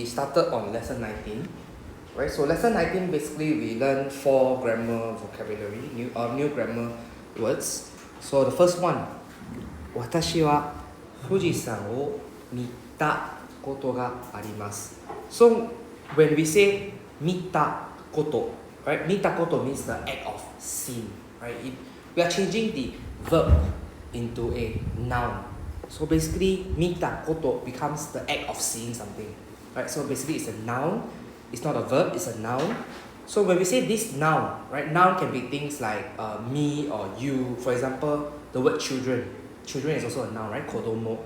We started on lesson 19, right? So lesson 19 basically we learn 4 grammar vocabulary, new grammar words. So the first one, 私は富士山を見たことがあります。So when we say 見たこと, right? 見たこと means the act of seeing, right? We are changing the verb into a noun. So basically 見たこと becomes the act of seeing something. Right, so basically it's a noun, it's not a verb, it's a noun. So when we say this noun, right, noun can be things like me or you. For example, the word children. Children is also a noun, right? Kodomo,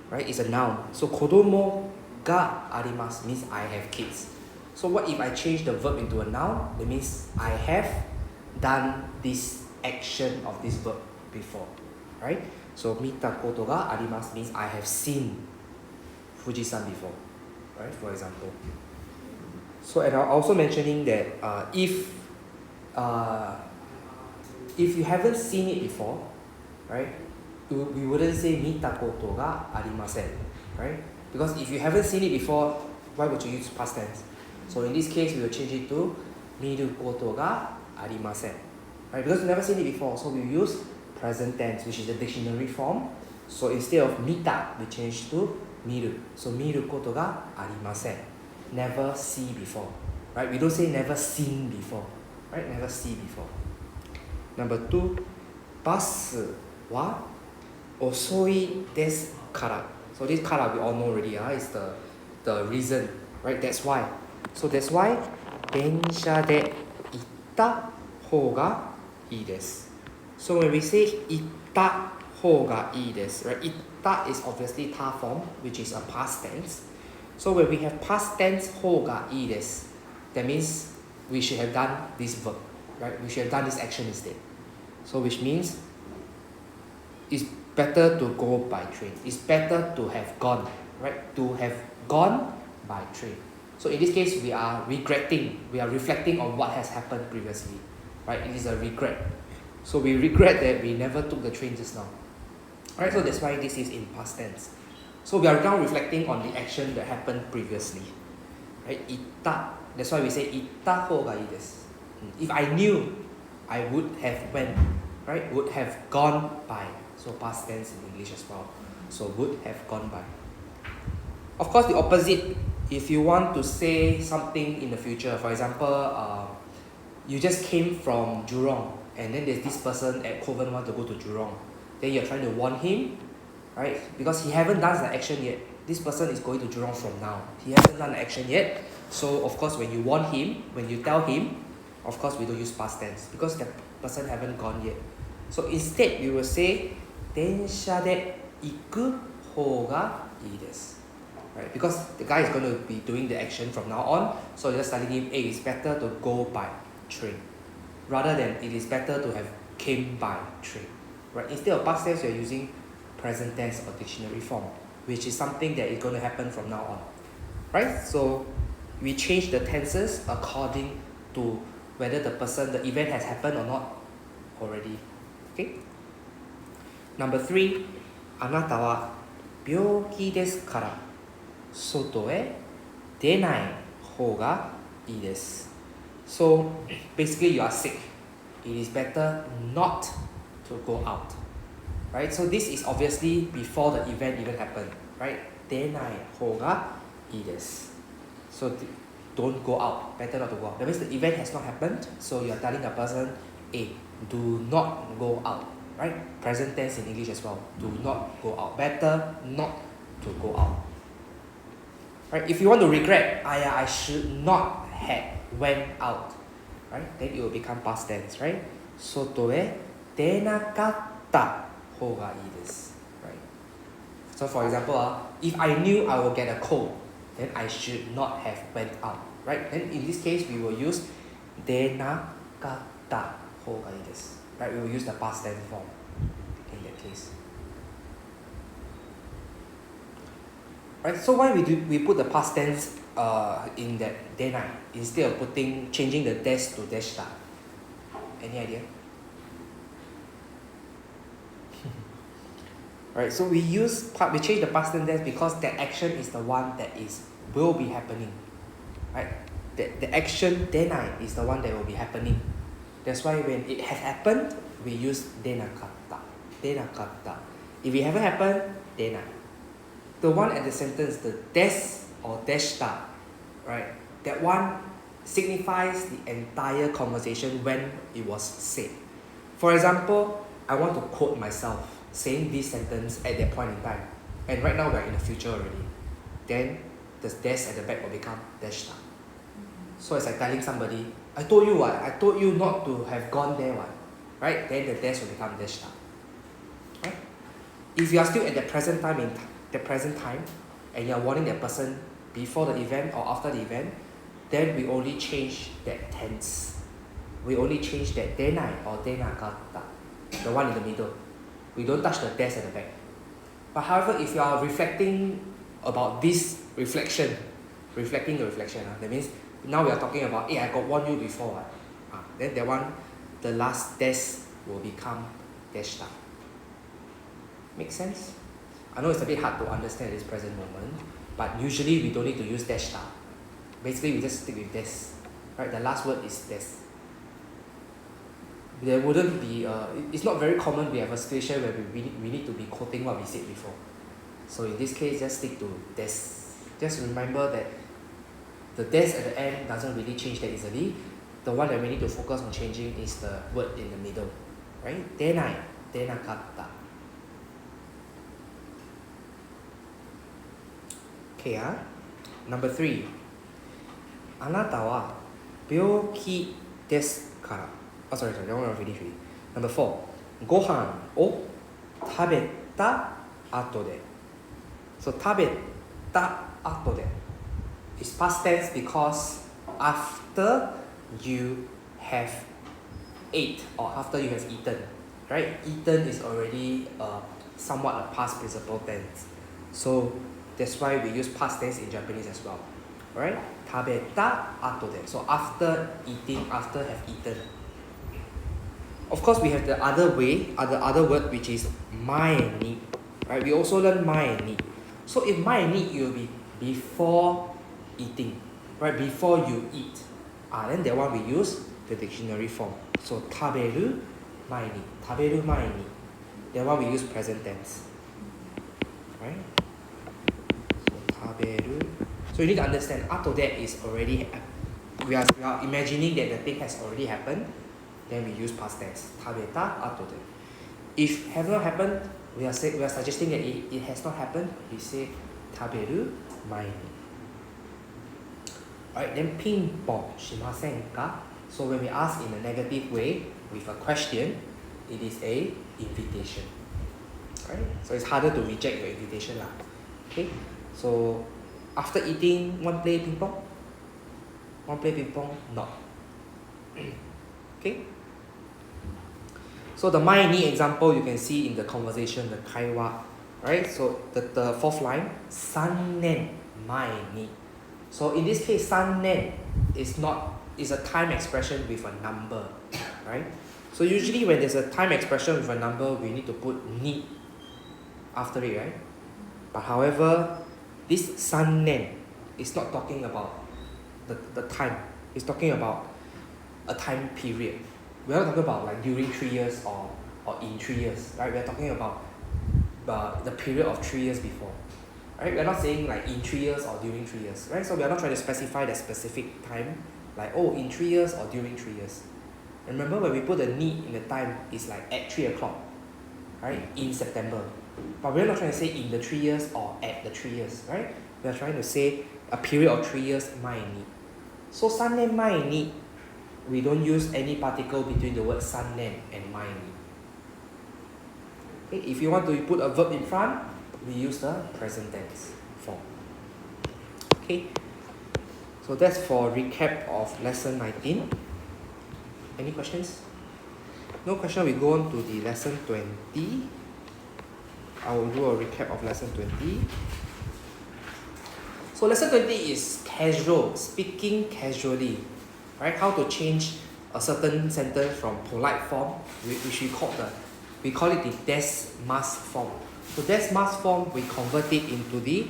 right? It's a noun. So kodomo ga arimasu means I have kids. So what if I change the verb into a noun? That means I have done this action of this verb before, right? So mita koto ga arimasu means I have seen Fujisan before. Right, for example. So, and I'm also mentioning that if you haven't seen it before, right, we wouldn't say mita koto ga arimasen, right? Because if you haven't seen it before, why would you use past tense? So in this case, we will change it to miru koto ga arimasen, right? Because we've never seen it before, so we use present tense, which is the dictionary form. So instead of mita, we change to miru. So miru koto ga arimasen. Never see before. Right? We don't say never seen before. Right? Never see before. Number 2, バスは遅いですから. So this kara we all know already. It's the reason. Right? That's why. So that's why 電車で行った方がいいです. So when we say 行った方がいいです, right? 行った is obviously ta form, which is a past tense. So when we have past tense 方がいいです, that means we should have done this verb, right? We should have done this action instead. So which means it's better to go by train. It's better to have gone, right? To have gone by train. So in this case, we are regretting, we are reflecting on what has happened previously, right? It is a regret. So we regret that we never took the train just now. Alright, so that's why this is in past tense. So we are now reflecting on the action that happened previously. Right? Itta. That's why we say itta hoga ii desu. If I knew, I would have went. Right? Would have gone by. So past tense in English as well. So would have gone by. Of course, the opposite. If you want to say something in the future, for example, you just came from Jurong, and then there's this person at Kovan want to go to Jurong. Then you're trying to warn him, right? Because he haven't done the action yet. This person is going to Jurong from now. He hasn't done the action yet. So of course, when you warn him, when you tell him, of course we don't use past tense because the person haven't gone yet. So instead, we will say 電車で行く方がいいです. Right? Because the guy is going to be doing the action from now on. So you're just telling him, hey, it's better to go by train, rather than it is better to have came by train. Right? Instead of past tense, you're using present tense or dictionary form, which is something that is going to happen from now on. Right? So we change the tenses according to whether the event has happened or not already. Okay? Number 3, あなたは病気ですから外へ出ない方がいいです. So basically you are sick. It is better not to go out, right? So this is obviously before the event even happened, right? 出ない方がいいです. So don't go out. Better not to go out. That means the event has not happened. So you are telling the person, hey, do not go out, right? Present tense in English as well. Do not go out. Better not to go out. Right? If you want to regret, I should not have went out, right? Then it will become past tense, right? 外へ出なかった方がいいです. Right? So for example, if I knew I will get a cold, then I should not have went out, right? Then in this case, we will use 出なかった方がいいです. Right? We will use the past tense form in that case. Right? So why we put the past tense in that 出ない instead of changing the des to でした? Any idea? Right, so we change the past tense because that action is the one that is will be happening. Right? The action denai is the one that will be happening. That's why when it has happened, we use denakatta. Denakatta. If it haven't happened, denai. The one at the sentence, the des or deshita, right? That one signifies the entire conversation when it was said. For example, I want to quote myself saying this sentence at that point in time. And right now we're in the future already. Then the des at the back will become deshita. So it's like telling somebody, I told you what? I told you not to have gone there what? Right? Then the des will become deshita. Right? If you are still at the present time and you are warning that person before the event or after the event, then we only change that tense. We only change that denai or denakatta, the one in the middle. We don't touch the des at the back. But however, if you are reflecting about this reflecting the reflection, that means now we are talking about, hey, I got warned you before. Then that one, the last des will become deshita. Make sense? I know it's a bit hard to understand at this present moment, but usually we don't need to use deshita. Basically, we just stick with des. Right? The last word is des. There wouldn't be, it's not very common we have a situation where we need to be quoting what we said before. So in this case, just stick to des. Just remember that the des at the end doesn't really change that easily. The one that we need to focus on changing is the word in the middle. Right? Denai, denakatta. Okay, Number 3. あなたは病気ですから。sorry, that one already finished. Number 4. ご飯を食べた後で。So 食べた後で is past tense because after you have ate or after you have eaten. Right? Eaten is already somewhat a past participle tense. So that's why we use past tense in Japanese as well. Alright? 食べた後で. So after eating, after have eaten. Of course, we have the other way, other word which is 前に. Right? We also learn 前に. So if 前に, it will be before eating. Right? Before you eat. Then that one we use the dictionary form. So 食べる前に. 食べる前に. That one we use present tense. Right? So you need to understand, after that is already, we are imagining that the thing has already happened, then we use past tense. 食べた後で. If have not happened, we are suggesting that it has not happened, we say 食べる前に. Alright, then ピンポンしませんか? So when we ask in a negative way with a question, it is a invitation. Right? So it's harder to reject your invitation lah. Okay? So after eating, one play ping pong? One play ping pong? No. Okay? So the 前に example you can see in the conversation, the 会話. Right? So the fourth line, 3年前に. So in this case, 3年 is a time expression with a number. Right? So usually when there's a time expression with a number, we need to put に after it, right? But however, this 3年 is not talking about the time. It's talking about a time period. We're not talking about like during 3 years or in 3 years, right? We're talking about the period of 3 years before. Right? We're not saying like in 3 years or during 3 years, right? So we're not trying to specify the specific time, like in 3 years or during 3 years. Remember when we put the need in the time, it's like at 3 o'clock, right? In September. But we're not trying to say in the 3 years or at the 3 years, right? We're trying to say a period of 3 years 前に. So 3年前に, we don't use any particle between the word 3年 and 前に. Okay, if you want to put a verb in front, we use the present tense form. Okay, so that's for recap of lesson 19. Any questions? No question, we go on to the lesson 20. I will do a recap of lesson 20. So lesson 20 is casual, speaking casually. Right? How to change a certain sentence from polite form, which we call it the des mas form. So des mas form, we convert it into the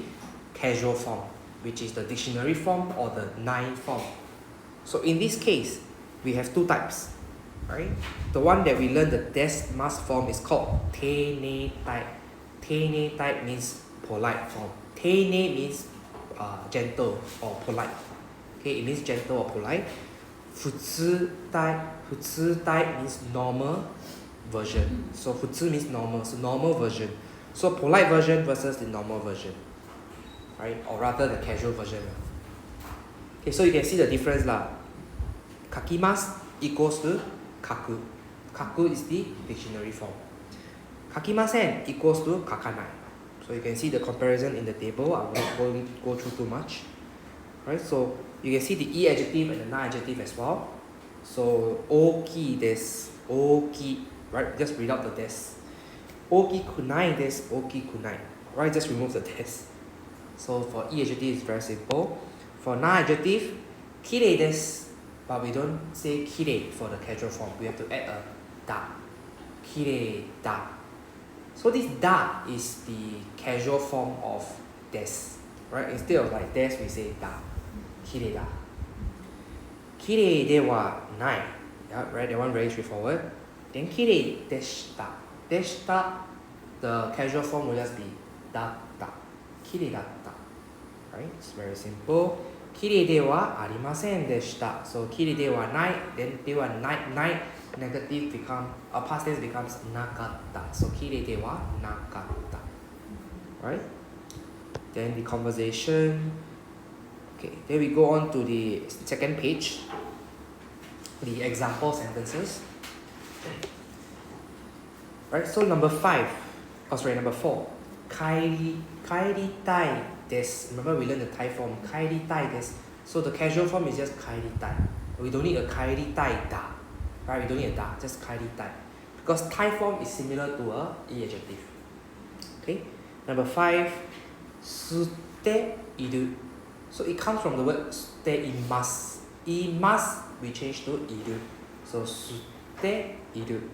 casual form. which is the dictionary form or the nai form. So in this case, we have two types, right? The one that we learned the des must form is called te ne tai. Te ne tai means polite form. Te ne means gentle or polite. Okay, it means gentle or polite. Futsu tai means normal version. So futsu means normal, so normal version. So polite version versus the normal version, right? Or rather the casual version. Okay, so you can see the difference lah. Kakimasu equals to kaku. Kaku is the dictionary form. Kakimasen equals to kakanai. So you can see the comparison in the table. I won't go through too much. Right? So you can see the e adjective and the na adjective as well. So oki desu, oki, right? Just read out the desu. Oki kunai desu, oki kunai. Right? Just remove the desu. So for e adjective it's very simple. For na adjective, kirei desu. But we don't say kirei for the casual form. We have to add a da. Kirei da. So this da is the casual form of des. Right? Instead of like des, we say da. Kirei da. Kirei de wa nai. Yeah, right? That one very straightforward. Then kirei deshita. Deshita, the casual form will just be da da. Kirei da da. Right? It's very simple. Kirei de wa arimasen deshita. So kirei de wa nai, then de wa nai, negative become, past tense becomes nakatta. So kirei de wa nakatta. Right? Then the conversation. Okay, then we go on to the second page. The example sentences. Right, so number 4. Kairi tai desu. Remember we learned the Thai form. Kairi tai desu. So the casual form is just kairi tai. We don't need a kairi tai da. Right, we don't need a da, just kairi tai. Because Thai form is similar to a e adjective. Okay, number 5. Sute iru. So it comes from the word sute imasu. Imasu we change to iru. So sute iru.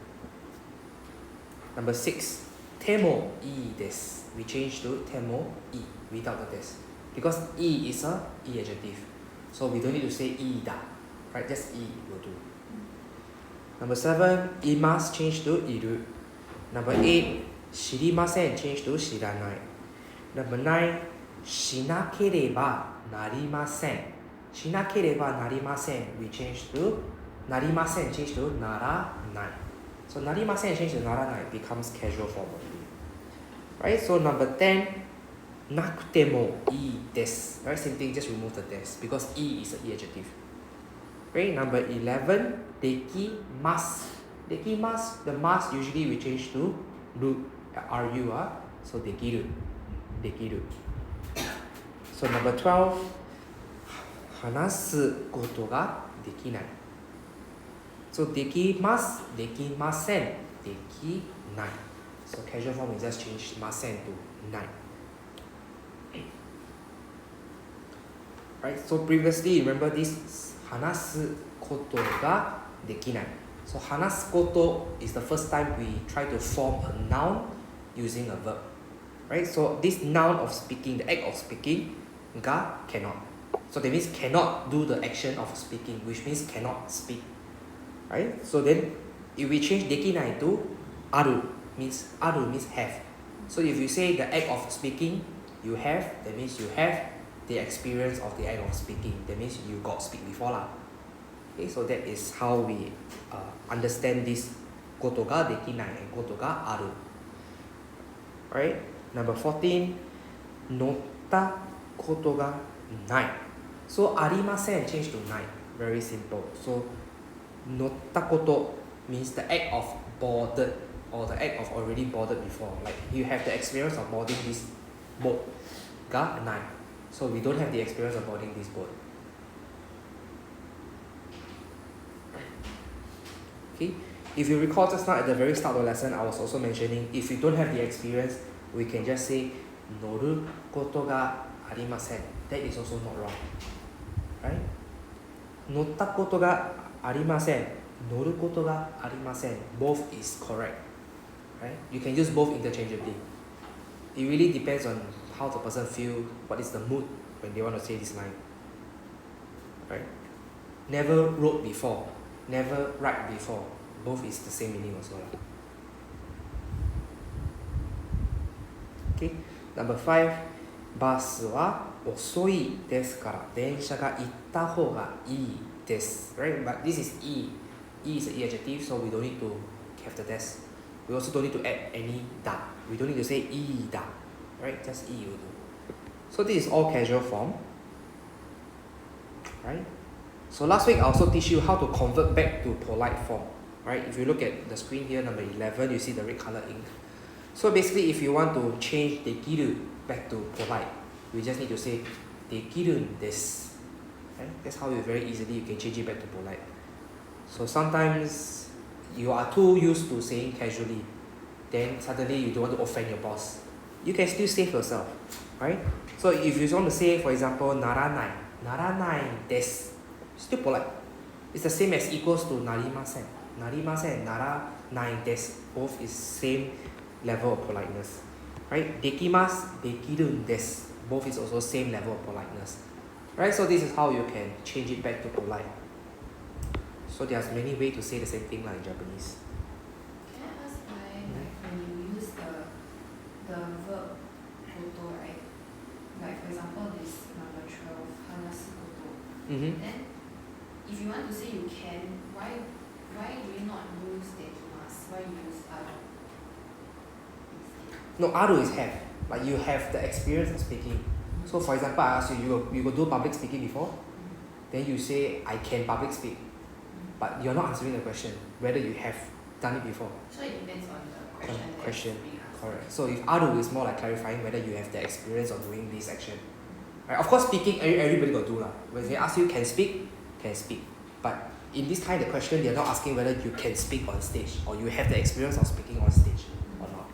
Number 6. Temo ii desu. We change to temo i without the desu. Because i is a e adjective. So we don't need to say i da. Right? Just i will do. Number 7. Imasu change to iru. Number 8. Shirimasen change to shiranai. Number 9. Shinakereba narimasen. Shinakereba narimasen we change to narimasen change to naranai. So narimasen change to naranai becomes casual form only. Right? So number 10, nakutemo ii desu. Right? Same thing, just remove the desu because i is an e adjective. Right? Number 11, dekimasu. Dekimasu, the mas usually we change to ru, ru. So dekiru. Dekiru. So number 12, hanasu koto ga dekinai. So dekimasu, dekimasen, dekinai. So casual form we just change masen to nai. Right? So previously, remember this hanasu koto ga dekinai. So hanasu koto is the first time we try to form a noun using a verb. Right? So this noun of speaking, the act of speaking, ga cannot. So that means cannot do the action of speaking, which means cannot speak. Right? So then if we change dekinai to aru means have. So if you say the act of speaking you have, that means you have the experience of the act of speaking. That means you got speak before lah. Okay, so that is how we understand this koto ga dekinai and koto ga aru. Right? Number 14, notta koto ga nai. So arimasen change to nai. Very simple. So notta koto means the act of boarded or the act of already boarded before. Like you have the experience of boarding this boat. Ga nai. So we don't have the experience of boarding this boat. Okay. If you recall just now at the very start of the lesson, I was also mentioning if you don't have the experience, we can just say noru koto ga arimasen. That is also not wrong. Right? Notta koto ga arimasen. Noru koto ga arimasen. Both is correct. Right? You can use both interchangeably. It really depends on how the person feels, what is the mood when they want to say this line. Right? Never wrote before, never write before. Both is the same meaning also. Okay, number 5. バスは遅いですから電車が行った方がいいです。Right? But this is E. E is an E adjective, so we don't need to have the des. We also don't need to add any da. We don't need to say E da. Right? Just E will do. So this is all casual form. Right? So last week I also teach you how to convert back to polite form. Right? If you look at the screen here, number 11, you see the red color ink. So basically, if you want to change dekiru back to polite, we just need to say dekirun desu. Right? That's how very easily you can change it back to polite. So sometimes you are too used to saying casually, then suddenly you don't want to offend your boss. You can still save yourself, right? So if you want to say, for example, naranai desu, still polite. It's the same as equals to narimasen. Narimasen, naranai desu, both is same level of politeness, right? Dekimasu, dekirun desu, both is also same level of politeness, right? So this is how you can change it back to polite. So there's many ways to say the same thing like in Japanese. Can I ask why, like when you use the verb koto, right? Like for example, this number 12, harasu koto. Then, if you want to say you can, why do you not use dekimasu? Why you use aru? No, aru is have, but you have the experience of speaking. So for example, I ask you, you go do public speaking before? Then you say, I can public speak. But you're not answering the question, whether you have done it before. So it depends on the question. Correct. So if aru is more like clarifying whether you have the experience of doing this action. Right? Of course, speaking, everybody got do lah. When they ask you can speak. But in this kind of question, they're not asking whether you can speak on stage or you have the experience of speaking on stage or not.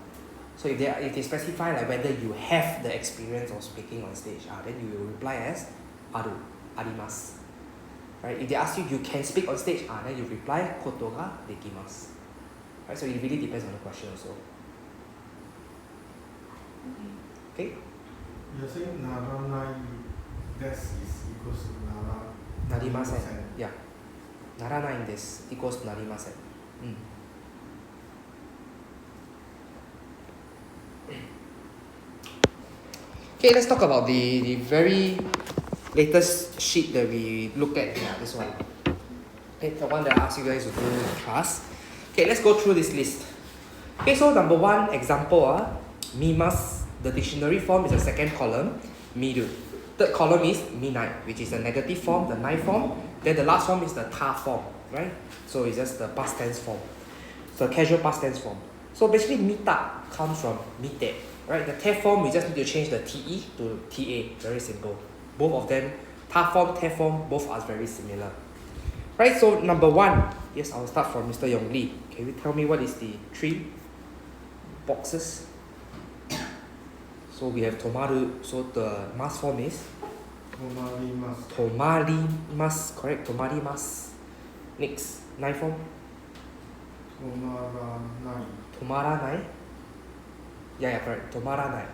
So if they specify like whether you have the experience of speaking on stage, then you will reply as aru, arimasu. Right? If they ask you can speak on stage, then you reply koto ga dekimasu. Right? So it really depends on the question also. Okay? You're saying naranai desu is equals to Narimasen. Yeah. Naranai desu equals to narimasen. Okay, let's talk about the very latest sheet that we look at. Yeah, this one. Okay, the one that I asked you guys to do in class. Okay, let's go through this list. Okay, so number 1 example, mimasu. The dictionary form is the second column, miru. Third column is minai, which is the negative form, the nai form. Then the last form is the ta form, right? So it's just the past tense form. So casual past tense form. So basically mita comes from mite, right? The te form, we just need to change the te to ta, very simple. Both of them, ta form, te form, both are very similar. Right, so number 1, yes, I'll start from Mr. Yong Lee. Can you tell me what is the 3 boxes? So we have tomaru, so the mas form is? Tomarimasu, correct, tomarimasu. Next, nai form? Tomaranai. Yeah, correct, tomaranai.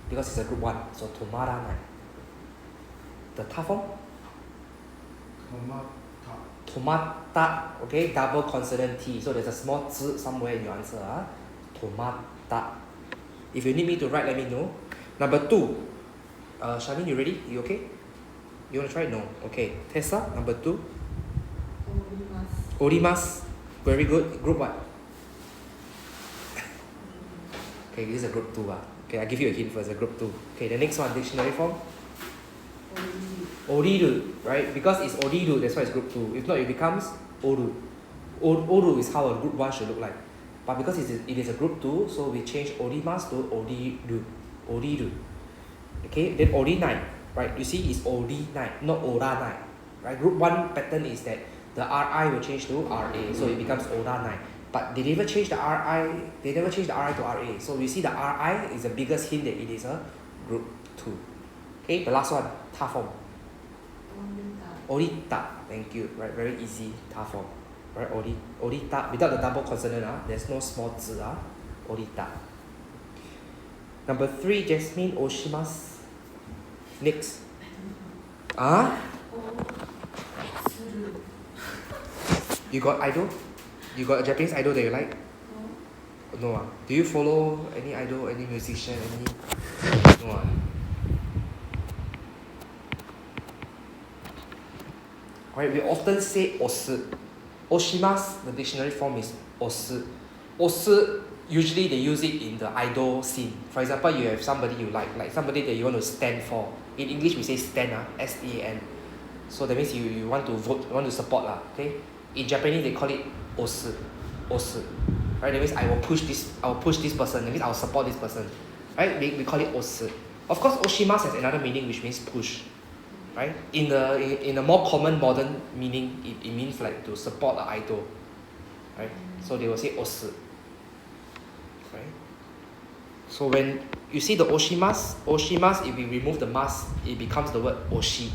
Because it's a group 1, so tomaranai. The ta form? Tomata, okay, double consonant T. So there's a small z somewhere in your answer. Tomata. If you need me to write, let me know. Number 2. Charlene, you ready? You okay? You want to try? No. Okay. Tessa, number 2. Orimasu. Very good. Group what? Okay, this is a group 2. Okay, I'll give you a hint first. A group 2. Okay, the next one, dictionary form. Oriru, right? Because it's oriru, that's why it's group 2. If not, it becomes oru. Oru is how a group 1 should look like. But because it is a group 2, so we change orimasu to oriru. Oriru. Okay, then orinai, right? You see, it's orinai, not oranai. Right? Group 1 pattern is that the ri will change to ra, so it becomes oranai. But they never change the ri. They never change the ri to ra. So we see the ri is the biggest hint that it is a group 2. Okay, the last one, ta form. Orita. Thank you. Right, very easy. Ta form. Right, orita. Without the double consonant, there's no small z. Orita. Number 3, Jasmine, oshimasu. Next. Ah? Oh, suru. You got idol? You got a Japanese idol that you like? No. No ah. Do you follow any idol, any musician, any? No ah. Alright, we often say osu. Oshimasu, the dictionary form is osu. Osu, usually they use it in the idol scene. For example, you have somebody you like somebody that you want to stand for. In English, we say stand, S-A-N. So that means you want to vote, you want to support, okay? In Japanese, they call it osu. Osu. Right? That means I will push this person. That means I will support this person. Right? We call it osu. Of course, oshimasu has another meaning, which means push. Right? In a more common modern meaning, it means like to support an idol. Right? So they will say osu. Right? So when you see the oshimasu, if we remove the mas, it becomes the word oshi.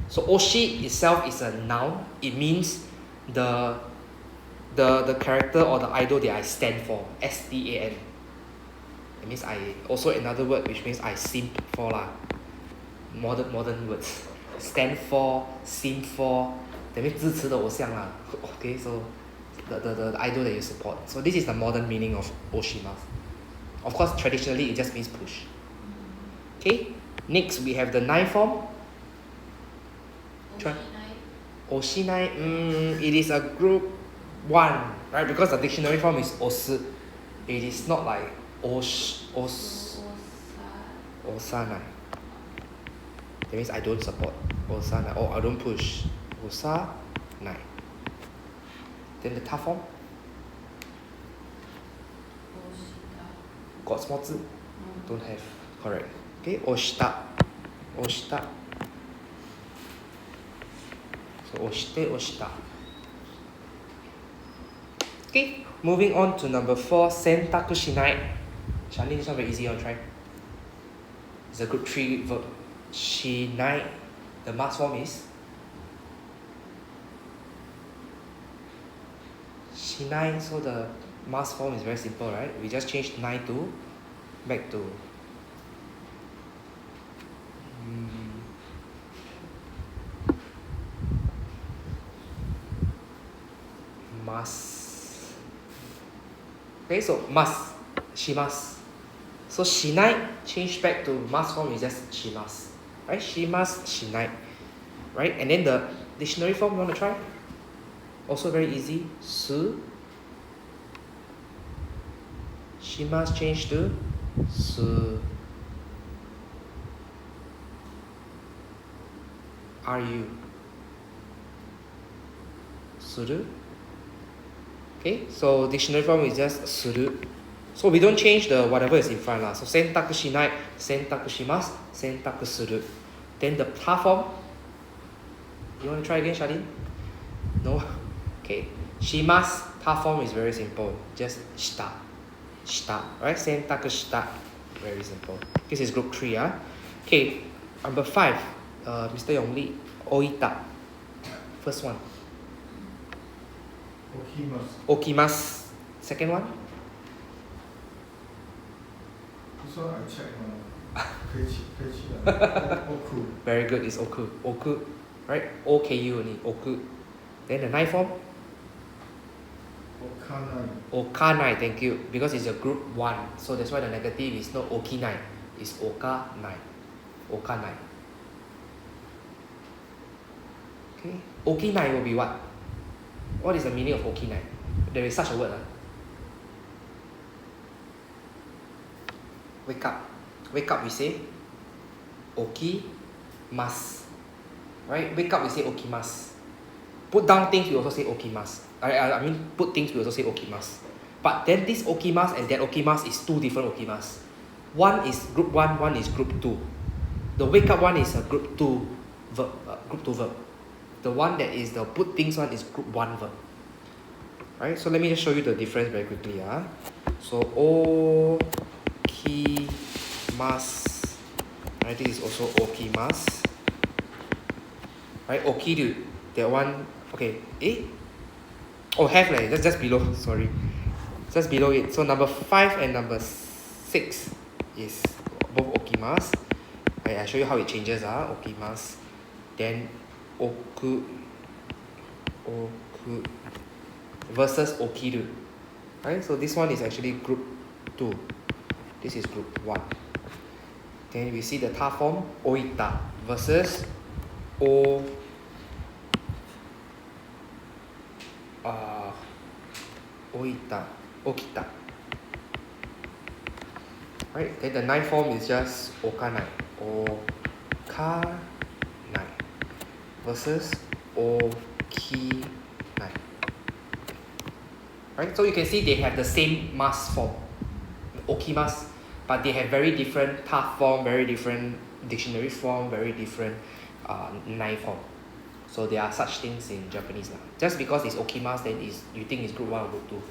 So oshi itself is a noun. It means the character or the idol that I stand for. S-T-A-N. It means I also another word which means I simp for lah. Modern words. Stand for, simp for. That means 支持的偶像 lah. Okay, so the idol that you support. So this is the modern meaning of oshimasu. Of course, traditionally it just means push. Okay. Next we have the nine form. Oshinai. It is a group 1, right? Because the dictionary form is osu. It is not like osanai. That means I don't support. Osanai. Or I don't push. Osanai. Then the ta form? Got small zi? Don't have. Correct. Okay. Oshita. So oshite, oshita. Okay, moving on to number 4, sentaku shinai. Charlene, this one very easy, I'll try. It's a group 3 verb. Shinai. The mass form is shinai. So the mass form is very simple, right? We just change nai to back to mas. Okay, so mas, shimasu. So shinai change back to mas form is just shimasu, right? Shimasu, shinai, right? And then the dictionary form, you want to try? Also very easy. Su. Shimasu change to su. Are you? Suru. Okay, so dictionary form is just suru. So we don't change the whatever is in front lah. So sentaku shinai, sentaku shimasu, sentaku suru. Then the ta form. You want to try again, Charlene? No? Okay. Shimasu, ta form is very simple. Just shita. Shita. Right? Sentaku shita. Very simple. This is group 3. Okay. Number 5. Mr. Yongli. Oita. First one. Okimasu. Second one. This one I check Oku. Very good. It's oku. Oku. Right? O-K-U only. Oku. Then the ninth form. Okanai. Thank you. Because it's a group 1. So that's why the negative is not okinai. It's okanai. Okanai. Okay. Okinai will be what? What is the meaning of okinai? There is such a word. Wake up. Wake up we say okimasu. Right? Wake up we say okimasu. Put down things we also say okimasu. I mean put things we also say okimasu. But then this okimasu and that okimasu is 2 different okimasu. One is group 1, one is group 2. The wake up one is a group 2 verb. The one that is the put things one is group 1 verb. Right? So let me just show you the difference very quickly. So okimasu. Right? This is also okimasu. Right? Okiru. That one. Okay. Oh, have like that's just below. Sorry. Just below it. So number 5 and number 6 is both okimasu. I show you how it changes. Okimasu. then oku versus okiru. Right? So this one is actually group 2. This is group 1. Then we see the ta form oita versus okita. Right? Then the 9 form is just okanai versus okinai. Right? So you can see they have the same mass form, okimasu, but they have very different ta form, very different dictionary form, very different 9 form. So there are such things in Japanese. Just because it's okimasu, then you think it's group 1 or group 2.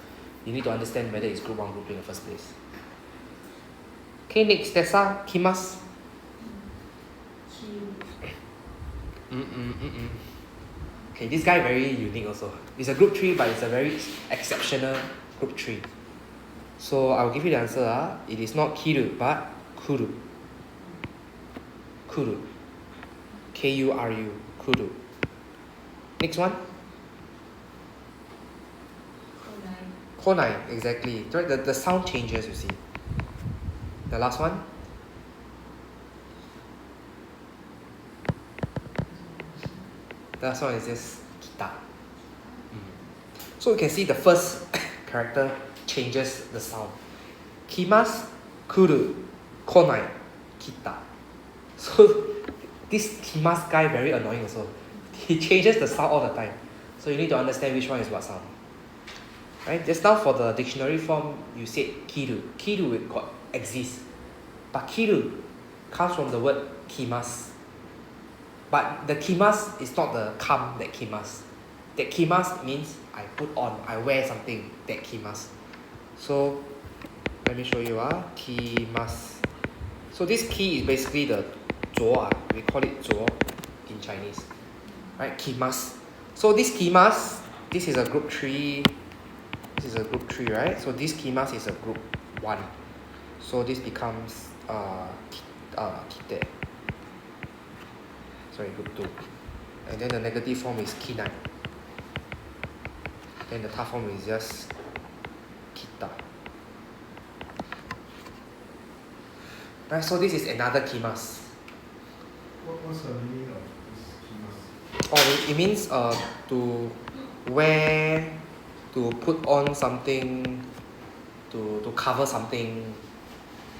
You need to understand whether it's group 1 or group 2 in the first place. Okay, next, Tessa, kimasu. Okay, this guy very unique also. It's a group 3, but it's a very exceptional group 3. So I'll give you the answer. It is not kiru, but kuru. Kuru. K-U-R-U. Kuru. Next one. Konai, exactly. The sound changes, you see. The last one. The last one is just kita. So you can see the first character changes the sound. Kimasu, kuru, konai, kita. So this kimasu guy very annoying also. He changes the sound all the time. So you need to understand which one is what sound. Right? Just now for the dictionary form, you said kiru. Kiru exists. But kiru comes from the word kimasu. But the kimasu is not the come that kimasu. That kimasu means I put on, I wear something, that kimasu. So let me show you kimasu. So this ki is basically the 着, we call it 着 in Chinese. Right, kimasu. So this kimasu, this is a group 3. This is a group 3, right? So this kimasu is a group 1. So this becomes kite. Sorry, group 2. And then the negative form is kinai. Then the ta form is just kita. Right, so this is another kimasu. What's the meaning of this kimasu? Oh, it means to wear, to put on something, to cover something.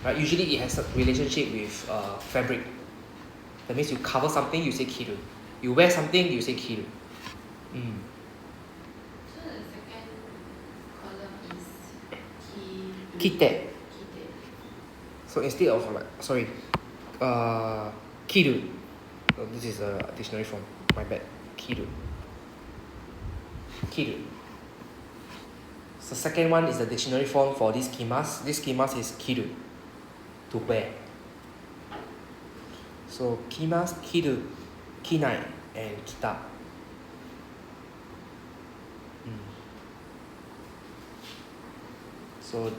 Right? Usually it has a relationship with fabric. That means you cover something, you say kiru. You wear something, you say kiru. So the second column is Kite. So instead of kiru. So this is a dictionary form. My bad. Kiru. So second one is the dictionary form for this kimasu. This kimasu is kiru. To wear. So kimasu, kiru, kinai, and kita. So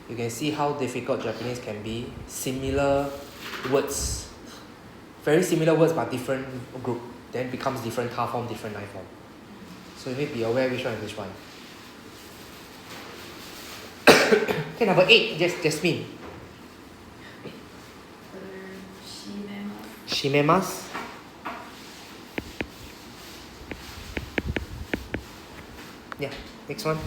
you can see how difficult Japanese can be. Similar words. Very similar words but different group. Then becomes different ta form, different nai form. So you need to be aware which one is which one. Okay, number 8, Jasmine. Shimemasu. Yeah, next one.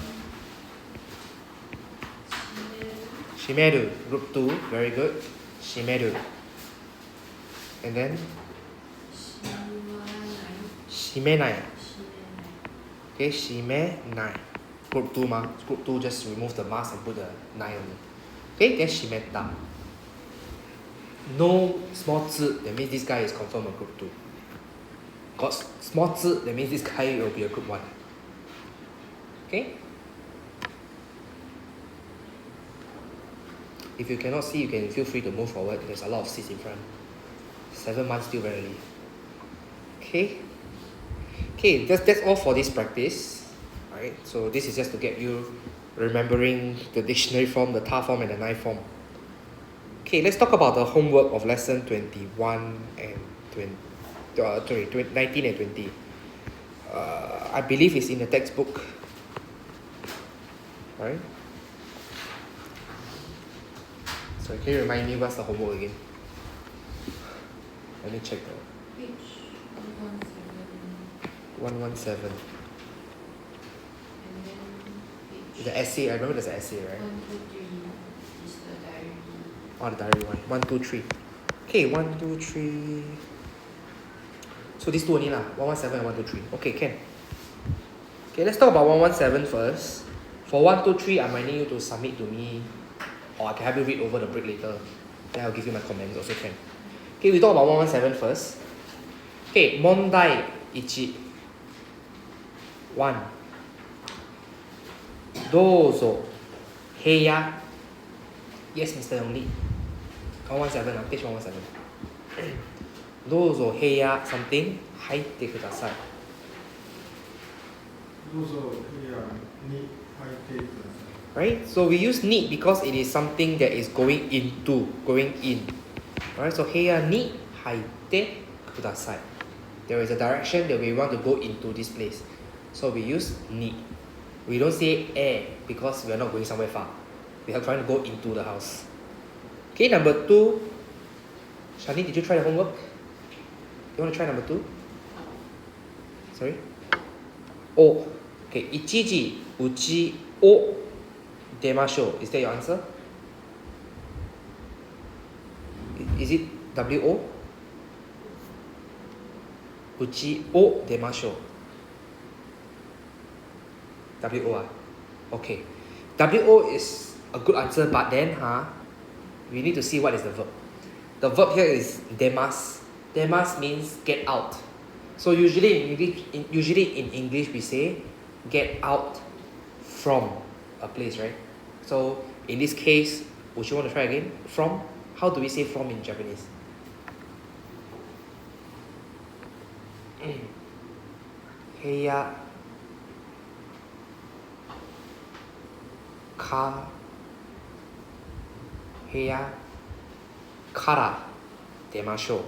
Shimeru, group 2, very good. Shimeru. And then shimenai. Okay, shimenai. Group 2 ma. Group 2 just remove the mask and put the 9 on it. Okay, then shimeta. No small zi, that means this guy is confirmed a group 2. Got small zi, that means this guy will be a group 1. Okay? If you cannot see, you can feel free to move forward. There's a lot of seats in front. 7 months still very early. Okay? Okay, that's all for this practice. Alright, so this is just to get you remembering the dictionary form, the ta form, and the nai form. Okay, let's talk about the homework of lesson 21 and sorry, 19 and 20. I believe it's in the textbook. Alright? So can you remind me what's the homework again? Let me check that. Page 117. 117. And then page The essay, I remember there's an essay, right? 1, 2, 3 is the diary. Oh, the diary one. 1, 2, 3. Okay, 1, 2, 3. So these two only lah. 117 and 1, 2, 3. Okay, can. Okay, let's talk about 117 first. For 1, 2, 3, I might need you to submit to me, or I can have you read over the break later. Then I'll give you my comments also can. Okay, we talk about 117 first. Okay, 問題1。1. どうぞ部屋 Yes, Mr. Yongli. 117 page 117. どうぞ部屋 something 入ってください。どうぞ部屋に入ってください。Right? So we use need because it is something that is going into, going in. Alright, so 部屋に入ってください。There is a direction that we want to go into this place. So we use need. We don't say because we are not going somewhere far. We are trying to go into the house. Okay, number 2. Shani, did you try the homework? You want to try number 2? Sorry? Oh. Okay, 1時うちを出ましょう Is that your answer? Is it WO? うちを出ましょう WO Okay. WO is a good answer, but then we need to see what is the verb. The verb here is demas. Demas means get out. So usually in English we say get out from a place, right? So in this case, would you want to try again? From? How do we say from in Japanese? Heya ka heya kara demashou.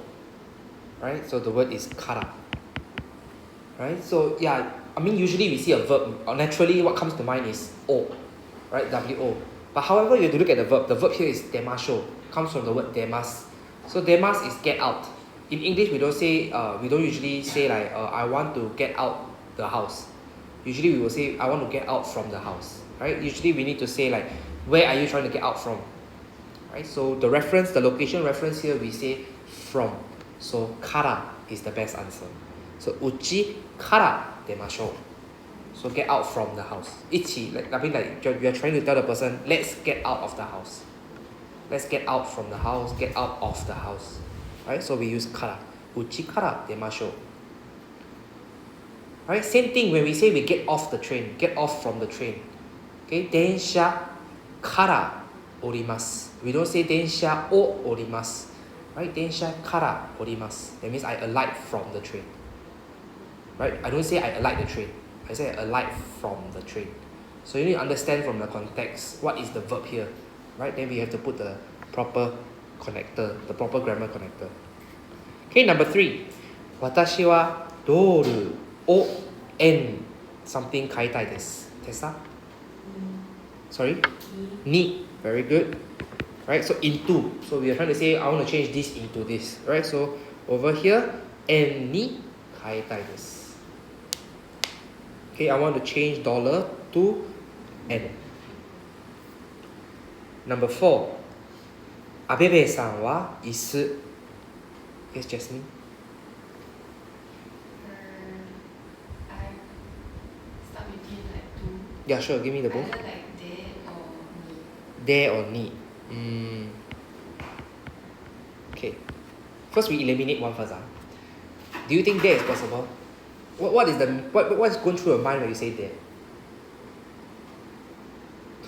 Right? So the word is kara. Right? So yeah, I mean usually we see a verb. Naturally what comes to mind is o. Right? W-O. But however you have to look at the verb. The verb here is demashou. Comes from the word demas. So demas is get out. In English we don't say we don't usually say like I want to get out the house. Usually we will say I want to get out from the house. Right? Usually we need to say like where are you trying to get out from? Right? So the reference, the location reference here we say from. So kara is the best answer. So uchi kara demashou. So get out from the house. Ichi, like I mean like you're trying to tell the person, let's get out of the house. Let's get out from the house, get out of the house. Right? So we use kara. Uchi kara demashou. Right? Same thing when we say we get off the train, get off from the train. Okay? Densha kara orimasu. We don't say densha o orimasu. Right? Densha kara orimasu. That means I alight from the train. Right? I don't say I alight the train. I say I alight from the train. So you need to understand from the context what is the verb here. Right? Then we have to put the proper connector, the proper grammar connector. Okay, number 3. 私はドールを円 something 買いたいです。Tessa? Sorry? Ni. Very good. Right? So into. So we are trying to say I want to change this into this. Right? So over here, en ni 買いたいです。Okay, I want to change dollar to N. Number 4. 阿部部さんは椅子 Yes, Jasmine? I start between like 2. Yeah, sure. Give me the both. Either like there or ni. There or ni? Okay. First, we eliminate one first. Do you think there is possible? What is going through your mind when you say there?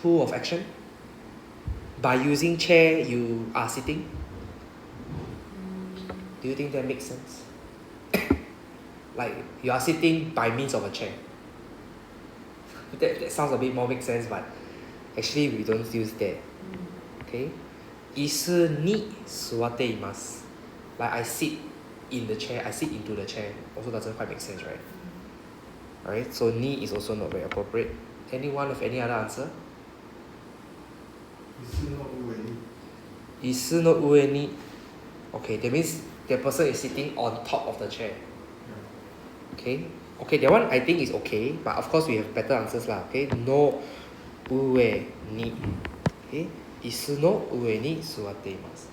Tool of action? By using chair, you are sitting? Do you think that makes sense? Like, you are sitting by means of a chair. That sounds a bit more make sense, but actually we don't use that. Okay? 椅子に座っています. Like I sit in the chair, I sit into the chair. Also doesn't quite make sense, right? Alright, so ni is also not very appropriate. Anyone have any other answer? 椅子の上に. Okay, that means the person is sitting on top of the chair. Okay, that one I think is okay, but of course we have better answers lah. Okay, no 上に. Okay, 椅子の上に座っています.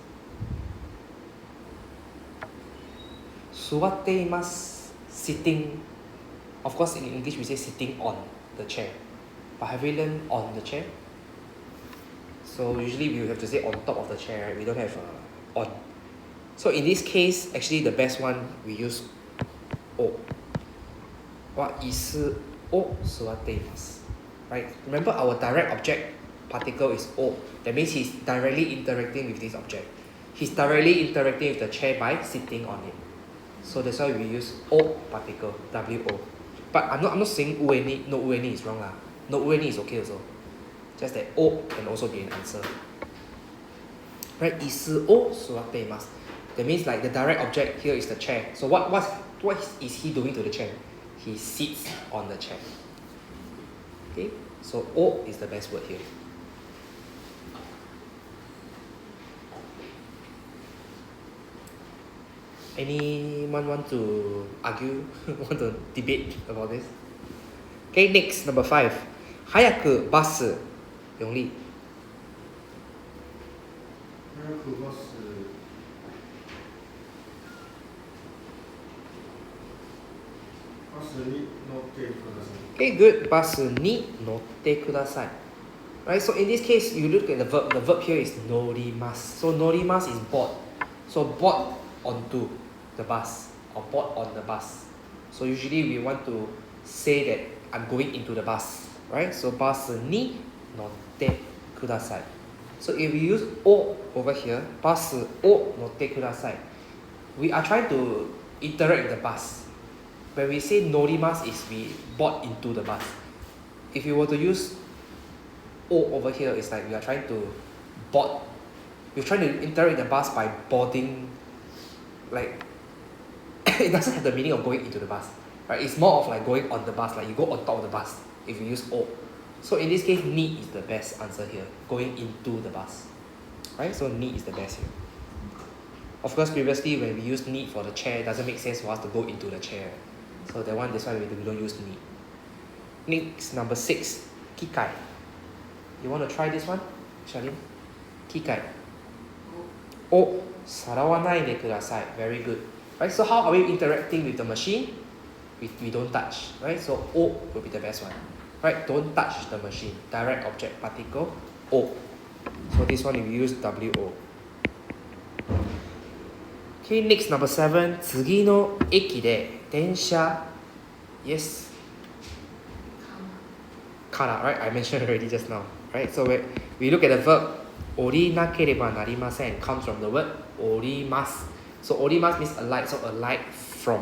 座っています sitting. Of course in English we say sitting on the chair. But have we learned on the chair? So usually we have to say on top of the chair, right? We don't have on. So in this case, actually the best one we use o. 椅子を座っています. Right? Remember our direct object particle is o. That means he's directly interacting with this object. He's directly interacting with the chair by sitting on it. So that's why we use o particle, wo. But I'm not saying ueni, no ueni is wrong lah. No ueni is okay also. Just that o can also be an answer. Right? 椅子を座っています. That means like the direct object here is the chair. So what is he doing to the chair? He sits on the chair. Okay? So o is the best word here. Anyone want to argue? Want to debate about this? Okay, next, number 5. 早くバス用力. 早くバス に乗ってください. Okay, good. バスに乗ってください. Right, so in this case, you look at the verb. The verb here is 乗ります. So 乗ります is board. So board onto the bus or board on the bus. So usually we want to say that I'm going into the bus. Right, so バスに乗ってください. So if we use を over here, バスを乗ってください. We are trying to interact with the bus. When we say 乗ります is we board into the bus. If you were to use o over here, it's like we are trying to board. We're trying to interact with the bus by boarding. Like it doesn't have the meaning of going into the bus, right? It's more of like going on the bus, like you go on top of the bus if you use o. So in this case, ni is the best answer here, going into the bus, right? So ni is the best here. Of course, previously when we used ni for the chair, it doesn't make sense for us to go into the chair. So that's why we don't use ni. Next, number 6, 機械. You want to try this one, Charlene? 機械. をさらわないでください. Very good. Right? So how are we interacting with the machine? We don't touch. Right? So o will be the best one. Right? Don't touch the machine. Direct object particle o. So this one we use wo. Okay, next, number 7. 次の駅で電車. Yes. Kara, right? I mentioned already just now. Right? So we look at the verb 降りなければなりません comes from the word 降ります. So 降ります means alight. So alight from.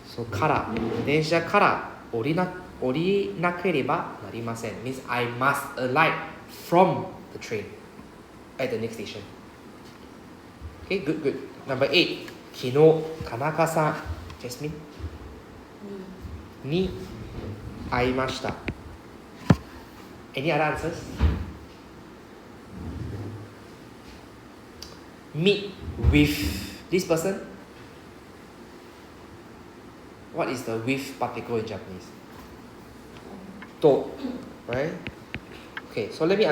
So から電車から降りなければなりません means I must alight from the train at the next station. Okay, good. Number 8. 昨日田中さん Jasmine に会いました. Any other answers? Meet with this person. What is the with particle in Japanese? To, right? Okay, so let me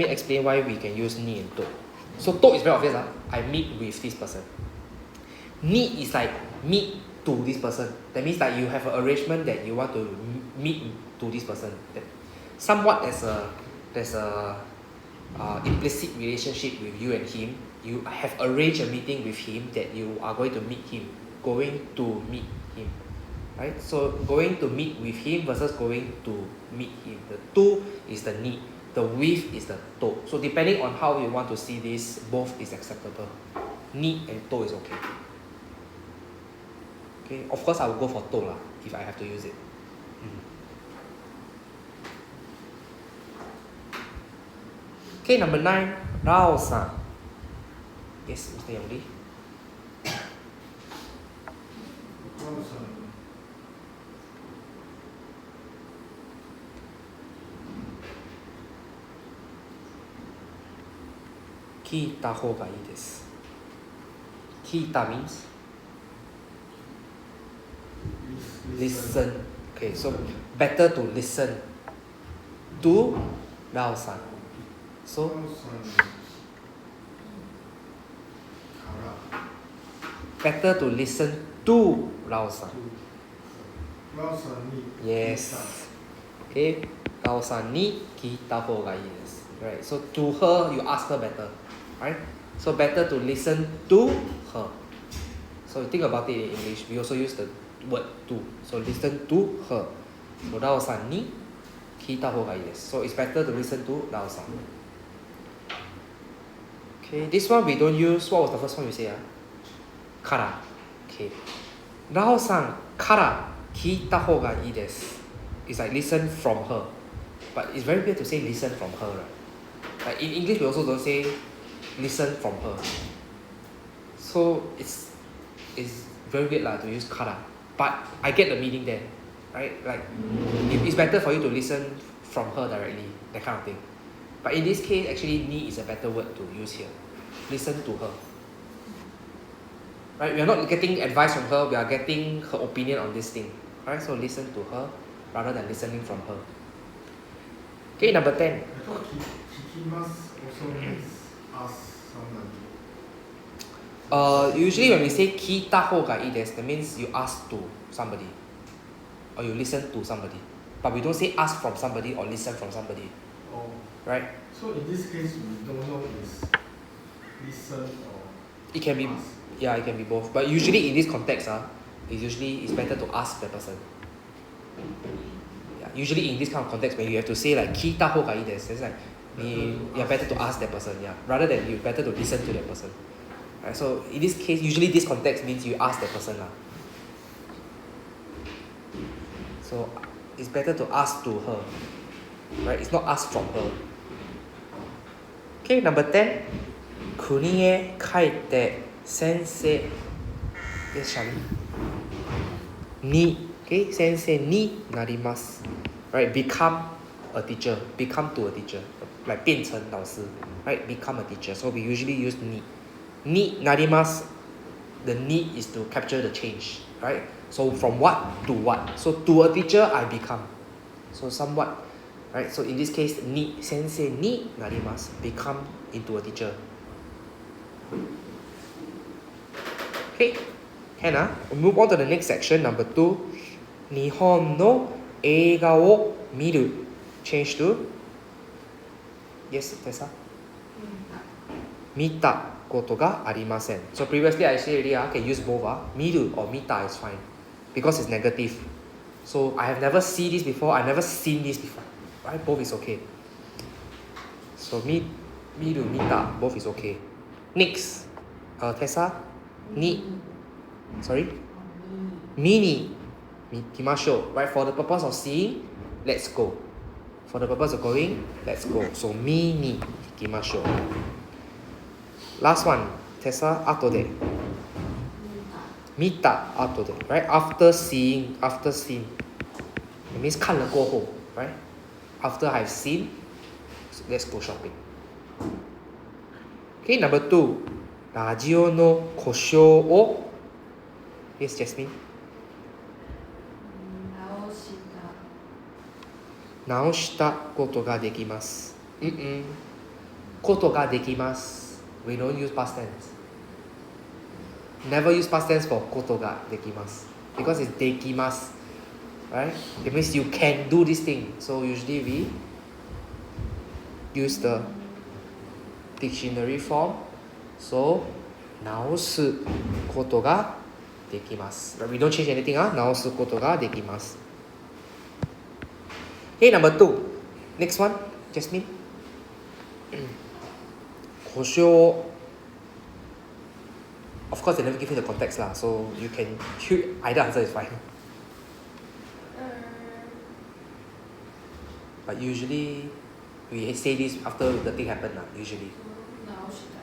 explain why we can use ni and to. So to is very obvious. I meet with this person. Ni is like meet to this person. That means like you have an arrangement that you want to meet to this person. Somewhat there's a implicit relationship with you and him. You have arranged a meeting with him that you are going to meet him. Going to meet him. Right? So going to meet with him versus going to meet him. The to is the ni. The with is the to. So depending on how you want to see this, both is acceptable. Ni and to is okay. Okay. Of course I will go for to lah if I have to use it. Okay, number 9, Rao-san. Yes, Mr. Yongli. 聞いた方がいいです。聞いた means listen. Okay, so better to listen to ラオさん。So better to listen to ラオさん。Yes. Okay, ラオさんに聞いた方がいいです。Right. So to her, you ask her better. Right. So better to listen to her. So you think about it in English. We also use the word to. So listen to her. So ラオさんに聞いた方がいいです。So it's better to listen to ラオさん。Okay. This one we don't use. What was the first one you say? から。Okay. ラオさんから聞いた方がいいです。It's like listen from her. But it's very weird to say listen from her, right? Like in English, we also don't say listen from her. So it's very weird to use kara. But I get the meaning there, right? Like it's better for you to listen from her directly, that kind of thing. But in this case, actually, ni is a better word to use here. Listen to her. Right? We are not getting advice from her, we are getting her opinion on this thing. Right? So listen to her rather than listening from her. Okay, number 10. I thought kikimasu also means ask somebody. Usually when we say 聞いた方がいいです, that means you ask to somebody. Or you listen to somebody. But we don't say ask from somebody or listen from somebody. Oh. Right? So in this case, we don't know is listen or It can be, ask. yeah, it can be both. But usually in this context, it's better to ask the person. Yeah, usually in this kind of context, when you have to say like 聞いた方がいいです, it's like better to ask that person, yeah, rather than you better to listen to that person. Right, so in this case, usually this context means you ask that person. So it's better to ask to her. Right? It's not ask from her. Okay, number 10. 国へ帰って先生 Yes, shall we? に Okay, 先生になります Right? Become a teacher. Become to a teacher. Like 变成老师 Right? Become a teacher. So we usually use になります The に is to capture the change. Right? So from what to what? So to a teacher, I become. So somewhat. Right? So in this case, に先生になります Become into a teacher. Okay, can we'll move on to the next section, number 2. 日本の映画を見る Change to Yes, Tessa? 見たことがありません So previously I said already, I can use both. 見る or 見た is fine because it's negative. So I have never seen this before, I've never seen this before. Right? Both is okay. So 見る 見た both is okay. Next, Tessa? に Sorry? 見に行きましょう Right? For the purpose of seeing, let's go. For the purpose of going, let's go. So 見に行きましょう Last one, Tessa, 後で見た後で Right? After seeing. It means 看了過後 Right? After I've seen, let's go shopping. Okay, number 2. ラジオの故障を Yes, Jasmine? 直したことができます。ことができます。We don't use past tense. Never use past tense for ことができます。Because it's できます。Right? It means you can do this thing. So usually we use the dictionary form. So 直すことができます。We don't change anything. 直すことができます。Okay, number 2. Next one, Jasmine. 故障 Of course, they never give you the context lah. So you can either answer is fine. But usually we say this after the thing happened lah. Usually.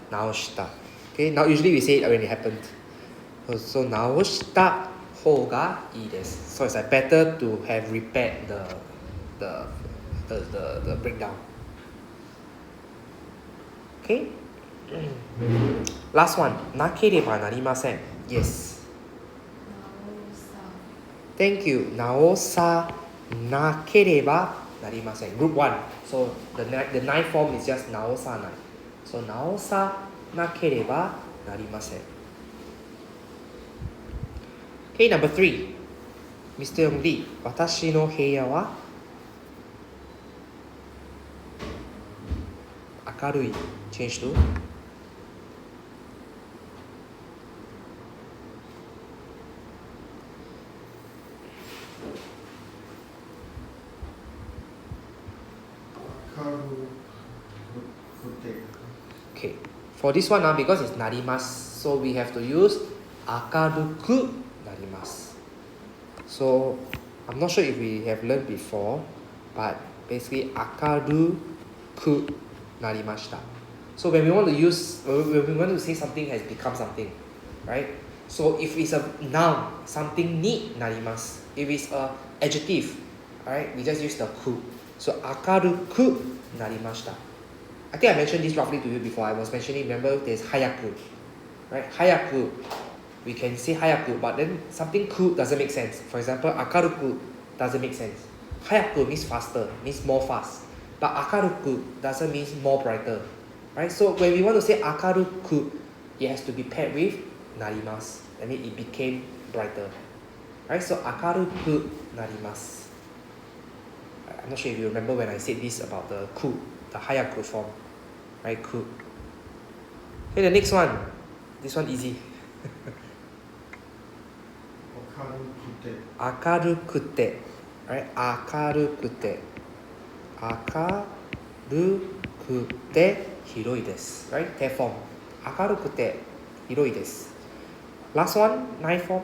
直した Okay, now usually we say it when it happened. So 直した方がいいです。So it's like better to have repaired the breakdown. Okay? Last one. なければなりません。Yes. Thank you. 直さなければなりません。Group 1. So the ninth form is just 直さない。So 直さなければなりません。Okay, number 3. Mr. Young Lee. 私の部屋は明るい。Change to Okay, for this one because it's なります so we have to use 明るくなります So I'm not sure if we have learned before, but basically 明るくなりました So when we want to say something has become something, right? So if it's a noun, something になります If it's a adjective, alright, we just use the く So 明るくなりました I think I mentioned this roughly to you before. I was mentioning, remember, there's 早く right? 早く we can say 早く but then something く doesn't make sense. For example, 明るく doesn't make sense. 早く means faster, means more fast. But 明るく doesn't mean more brighter. Right? So when we want to say 明るく, it has to be paired with なります. I mean, it became brighter. Right? So 明るくなります. I'm not sure if you remember when I said this about the く the 早く form, right? く Okay, the next one. This one easy. 明るくて right? 明るくて明るくて広いです right? 手 form 明るくて広いです Last one, 9 form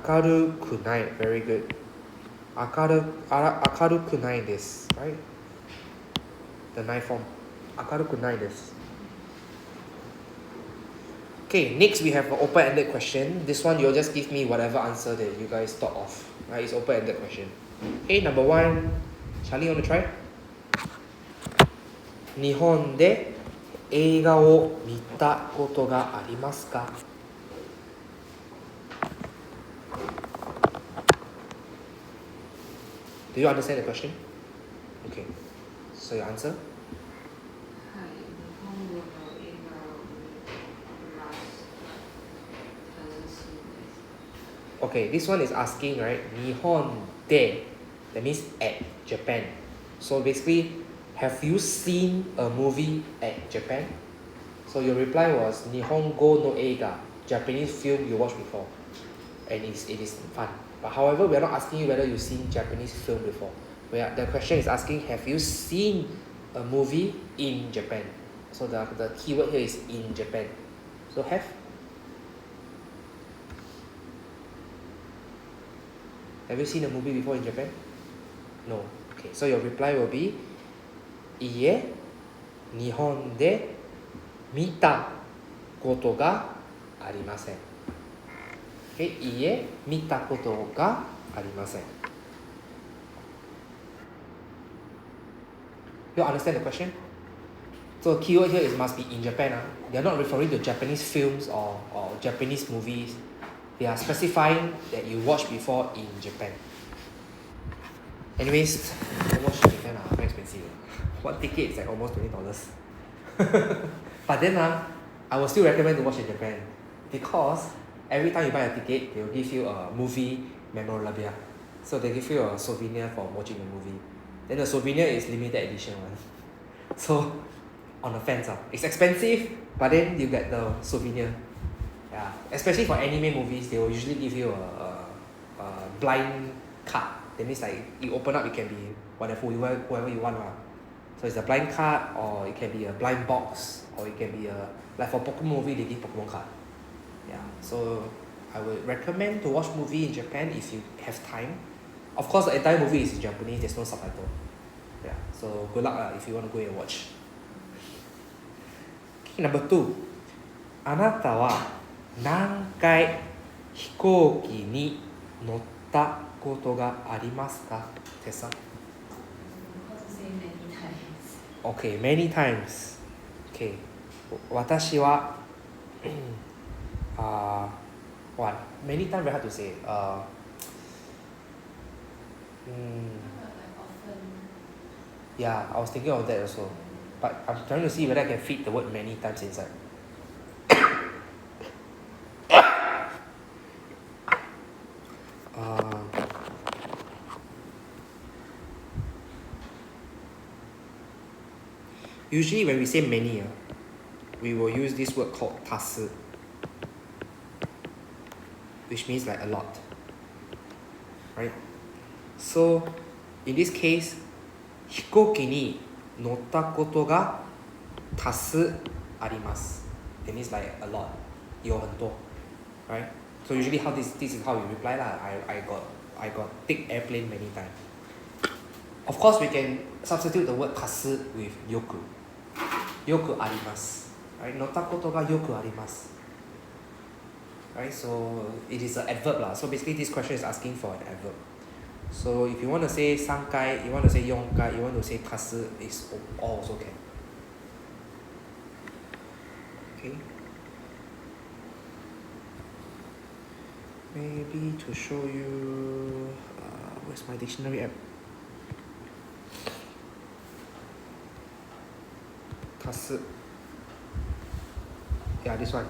明るくない Very good 明るくないです Right? The 9 form 明るくないです Okay, next we have an open-ended question. This one you'll just give me whatever answer that you guys thought of. Right? It's open-ended question. Okay, number 1. Charlie, you want to try? 日本で映画を見たことがありますか? Do you understand the question? Okay. So your answer? Okay, this one is asking, right? 日本で that means at Japan. So basically, have you seen a movie at Japan? So your reply was 日本語の映画 Japanese film you watched before. And it is fun. But however, we are not asking you whether you've seen Japanese film before. The question is asking, have you seen a movie in Japan? So the keyword here is in Japan. So have? Have you seen a movie before in Japan? No. Okay, so your reply will be いいえ、日本で見たことがありません。Okay, いいえ、見たことがありません。You understand the question? So the keyword here is must be in Japan. They are not referring to Japanese films or Japanese movies. They are specifying that you watched before in Japan. Anyways, to watch in Japan are very expensive. One ticket is like almost $20. But then I will still recommend to watch in Japan because every time you buy a ticket, they will give you a movie memorabilia. So they give you a souvenir for watching the movie. Then the souvenir is limited edition one. So on the fence, it's expensive, but then you get the souvenir. Yeah, especially for anime movies, they will usually give you a blind card. That means like you open up, it can be whoever you want. So it's a blind card, or it can be a blind box, or it can be like for Pokemon movie, they give Pokemon card. Yeah, so I would recommend to watch movie in Japan if you have time. Of course, the entire movie is in Japanese, there's no subtitle. Yeah, so good luck if you want to go and watch. Number 2. あなたは何回飛行機に乗ったことがありますか？テサ。How to say many times? Okay, many times. Okay. 私はwhat? Many times very hard to say. How about like often? Yeah, I was thinking of that also. But I'm trying to see whether I can fit the word many times inside. Usually when we say many, we will use this word called tasu, which means like a lot. Right? So, in this case, 飛行機に乗ったことが多数あります。It means like a lot. 有很多. Right? So usually how this is how you reply lah. I got take airplane many times. Of course we can substitute the word 多数 with よく. よくあります. Right? 乗ったことがよくあります. Right? So it is an adverb lah. So basically this question is asking for an adverb. So if you want to say 3回, you want to say 4回, you want to say 多数, it's all also can. Okay. Maybe to show you, where's my dictionary app? 多数. Yeah, this one.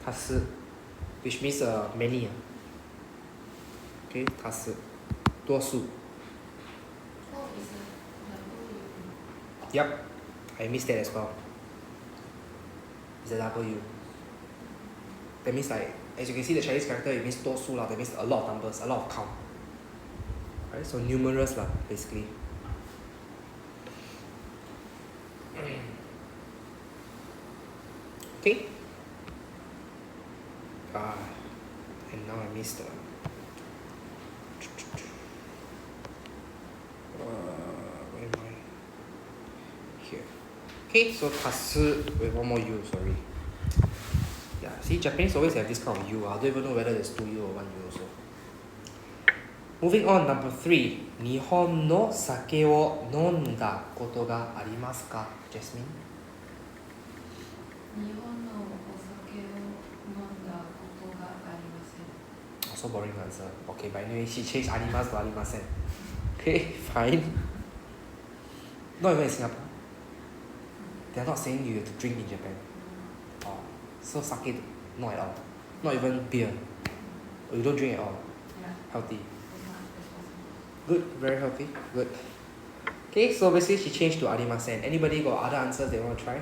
多数, which means many. Okay, 多数. 多数. Oh, is it W? Yep, I missed that as well. It's a W. That means like, as you can see the Chinese character, it means 多数 lah. That means a lot of numbers, a lot of count. Right, so numerous lah, basically. Okay. And now I missed the. Where am I? Here. Okay, so 多数 with one more U, sorry. Yeah, see, Japanese always have this kind of U. I don't even know whether there's 2 U or 1 U also. Moving on, number 3. 日本の酒を飲んだことがありますか？ Jasmine? 日本のお酒を飲んだことがありません。So boring answer. Okay, but anyway, she changed あります to ありません. Okay, fine. Not even in Singapore. They're not saying you have to drink in Japan. Oh, so sake, not at all. Not even beer. Oh, you don't drink at all. Yeah, Healthy. as much as possible. Good, very healthy. Good. Okay, so basically she changed to arimasen. Anybody got other answers they want to try?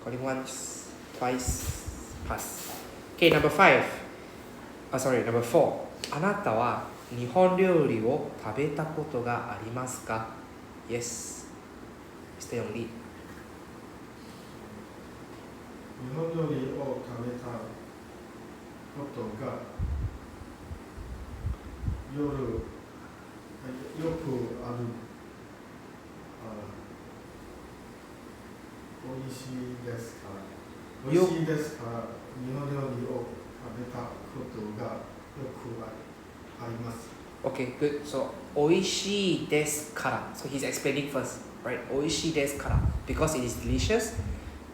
Calling once, twice, pass. Okay, number 5. Number 4. あなたは日本料理を食べたことがありますか？ Yes. Mr. Yongli. 日本料理を食べたことがよくある。おいしいですから。おいしいですから、日本料理を食べたことがよくあります。Okay, good. So, おいしいですから. So he's explaining first, right? おいしいですから. Because it is delicious.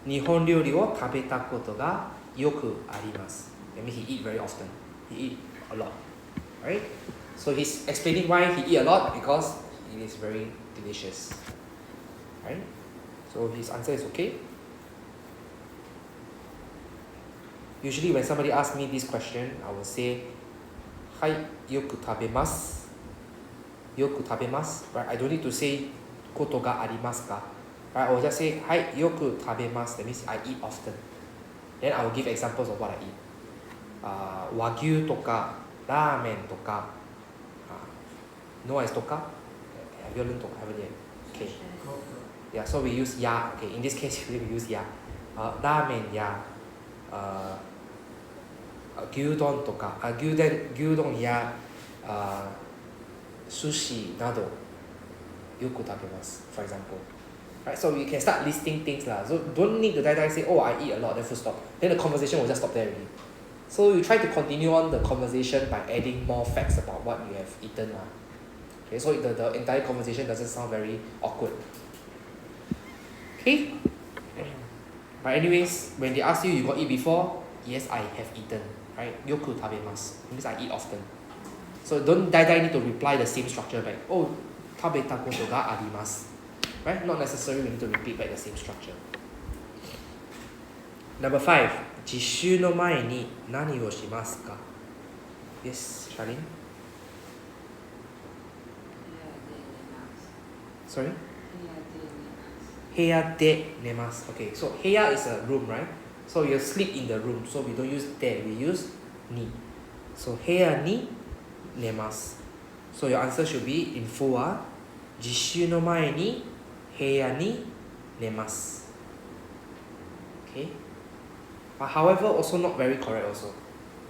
日本料理を食べたことがよくあります. That means he eat very often. He eat a lot, right? So he's explaining why he eat a lot because it is very delicious, right? So his answer is okay. Usually when somebody asks me this question, I will say, はい、よく食べます。よく食べます。Right? I don't need to say ことがありますか。Right? I will just say, はい、よく食べます。That means I eat often. Then I will give examples of what I eat. 和牛とか、ラーメンとか、ノアイスとか、Have you learned とか haven't yet? Okay. Yeah, so we use や。Okay, in this case we use や。ラーメンや、牛丼とか、牛丼や、寿司などよく食べます。For example. Right? So you can start listing things lah. So don't need to die say, oh, I eat a lot, then full stop. Then the conversation will just stop there already. So you try to continue on the conversation by adding more facts about what you have eaten lah. Okay, so the entire conversation doesn't sound very awkward. Okay? But anyways, when they ask you, you got eat before? Yes, I have eaten. Right? Yoku tabemasu. It means I eat often. So don't die need to reply the same structure back. Oh, tabeta koto ga arimasu. Right? Not necessarily we need to repeat back the same structure. Number 5. Jishu no mae ni nani wo shimasu ka? Yes, Charlene? Sorry? Heya de nemasu. Okay, so heya is a room, right? So you sleep in the room. So we don't use de, we use ni. So heya ni nemasu. So your answer should be in full. Jishu no mae ni heya ni nemasu. Okay. But however, also not very correct also.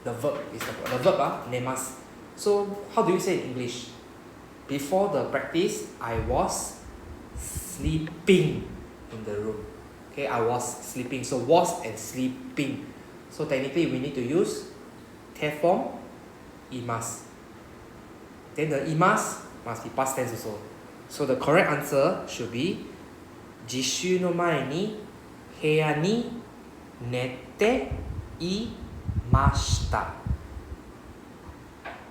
The verb is the verb nemasu. So how do you say in English? Before the practice, I was sleeping in the room. Okay, I was sleeping. So was and sleeping. So technically we need to use te form imasu. Then the imasu must be past tense also. So the correct answer should be Jishu no mae ni heya ni nete imashita.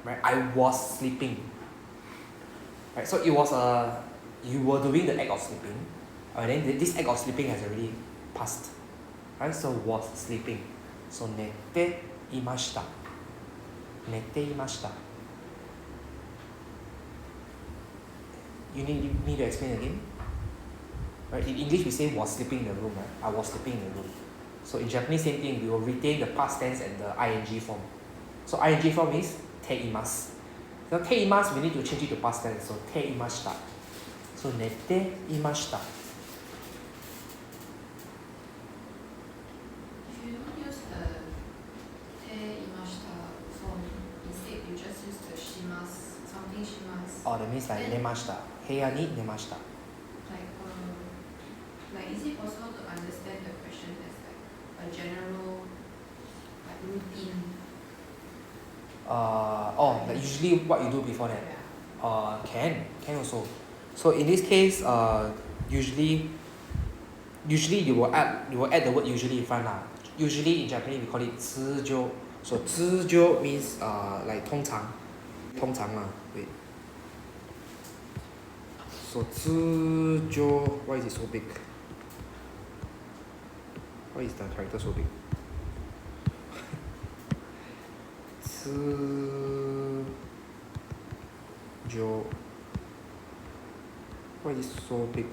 Right? I was sleeping. Right? So it was you were doing the act of sleeping. And then this act of sleeping has already passed. Right? So was sleeping. So nete imashita. Nete imashita. You need me to explain again? Right? In English we say was sleeping in the room, right? I was sleeping in the room. So in Japanese, same thing, we will retain the past tense and the ing form. So ing form is te imasu. So te imasu, we need to change it to past tense. So te imashita. So nete imashita. If you don't use the te imashita form, instead you just use the shimasu, something shimasu. Oh, that means like nemashita. Heya ni nemashita. Like is it possible to understand the question as like a general like routine? Like usually what you do before that? Can also. So in this case, usually you will add the word usually in front lah. Usually in Japanese we call it 通常. So 通常 means like 通常lah. Wait. So 通常, why is it so big? Why is the character so big? 通常. Why is it so big?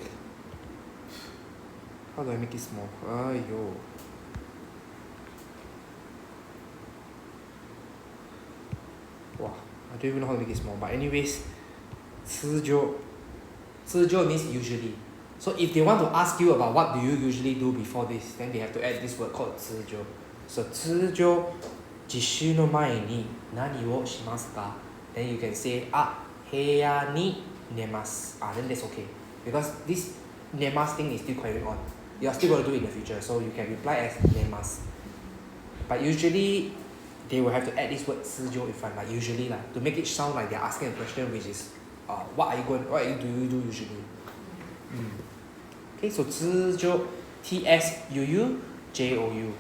How do I make it small? Aiyo. Wow, I don't even know how to make it small. But anyways, 通常. 通常 means usually. So if they want to ask you about what do you usually do before this, then they have to add this word called 通常. So 通常 実習の前に何をしますか? Then you can say 部屋に寝ます. Then that's okay. Because this 寝ます thing is still carrying on. You are still going to do it in the future. So you can reply as 寝ます. But usually they will have to add this word 通常 in front, like usually to make it sound like they're asking a question which is what do you do usually? Okay, so 通常 TSUU JOU.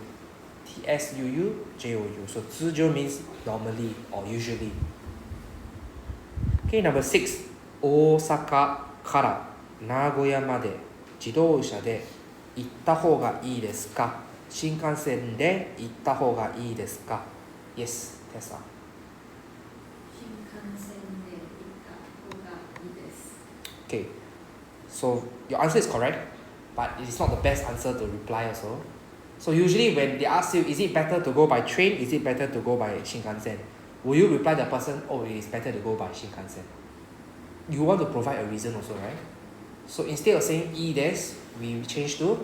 TSUU JOU. So 通常 means normally or usually. Okay, number 6. 大阪から名古屋まで自動車で行った方がいいですか? 新幹線で行った方がいいですか? Yes, Tessa. 新幹線で行った方がいいです。 Okay, so your answer is correct, but it is not the best answer to reply also. So usually when they ask you, is it better to go by train, is it better to go by Shinkansen? Will you reply the person, oh, it is better to go by Shinkansen? You want to provide a reason also, right? So instead of saying ides, we change to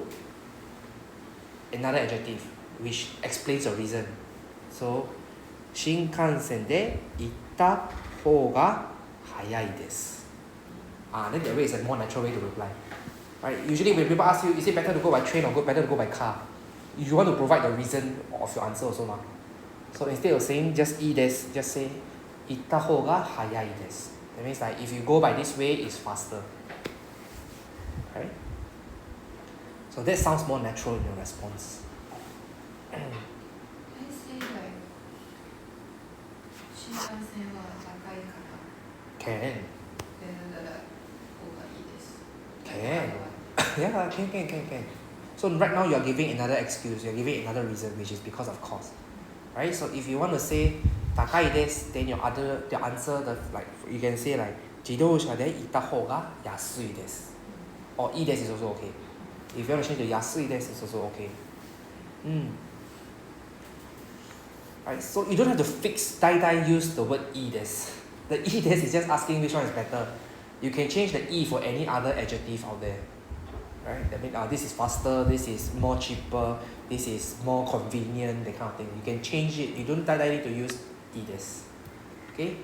another adjective which explains a reason. So 新幹線で行った方が早いです. Then that way is a more natural way to reply. Right? Usually when people ask you, is it better to go by train or better to go by car? You want to provide the reason of your answer also, ma. So instead of saying just desu, just say 行った方が早いです. That means like if you go by this way, it's faster. Right? So that sounds more natural in your response. Can I say like 新幹線は高いから Can. 電車だ方がいいです。 Can. Yeah, can. So right now you're giving another excuse, you're giving another reason, which is because of cost. Right? So if you want to say 高いです, then your answer, like you can say like 自動車で行った方が安いです. Or いいです is also okay. If you want to change to 安いです, it's also okay. Right? So you don't have to fix, use the word いいです. The いいです is just asking which one is better. You can change the い for any other adjective out there. Right? That means this is faster, this is more cheaper, this is more convenient, that kind of thing. You can change it. You don't need to use いいです. Okay?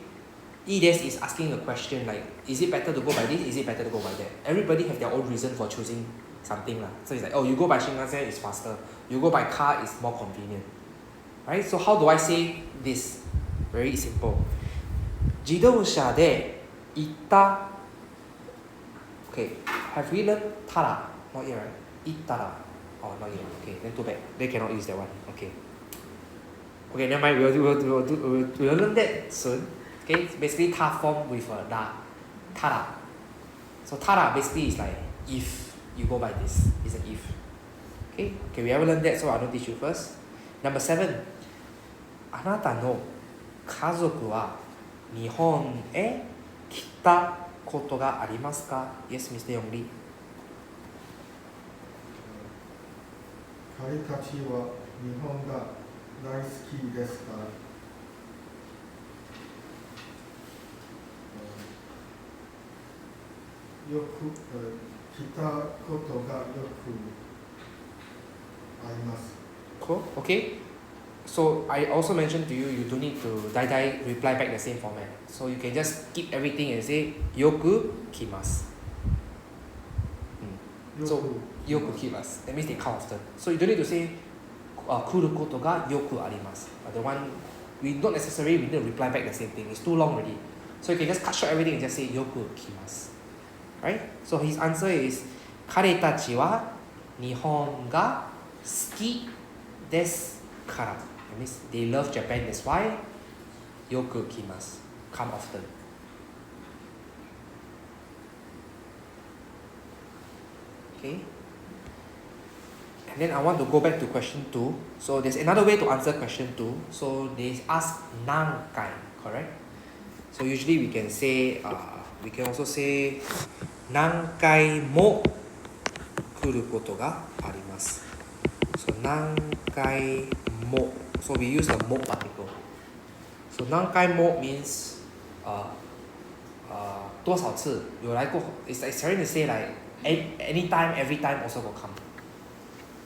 いいです is asking a question like, is it better to go by this? Is it better to go by that? Everybody have their own reason for choosing something. So it's like, oh, you go by Shinkansen, it's faster. You go by car, it's more convenient. Right? So how do I say this? Very simple. 自動車で行った Okay, have we learned たら? Not yet, right? 行ったら Oh, not yet. Okay, then too bad. They cannot use that one. Okay. Okay, never mind. We'll learn that soon. Okay, it's basically 他 form with a だ. たら. So たら basically is like if you go by this. It's an if. Okay, we haven't learned that, so I'll teach you first. Number 7. あなたの家族は日本へ来たことがありますか? Yes, Mr. Yongli. 彼たちは日本が大好きですか? Yo来たことがよくあります. Cool. Okay. So I also mentioned to you, you don't need to reply back the same format. So you can just keep everything and say よく来ます. So よく来ます. That means they come often. So you don't need to say 来ることがよくあります. The one we not necessarily we need to reply back the same thing. It's too long already. So you can just cut short everything and just say よく来ます. Right? So his answer is 彼たちは日本が好きですから. That means they love Japan, that's why よく来ます. Come often. Okay? And then I want to go back to question 2. So there's another way to answer question 2. So they ask 何回, correct? So usually we can say, we can also say 何回も来ることがあります. So 何回も. So we use the も particle. So 何回も means 多少次有来过. It's like trying to say like anytime, every time also will come.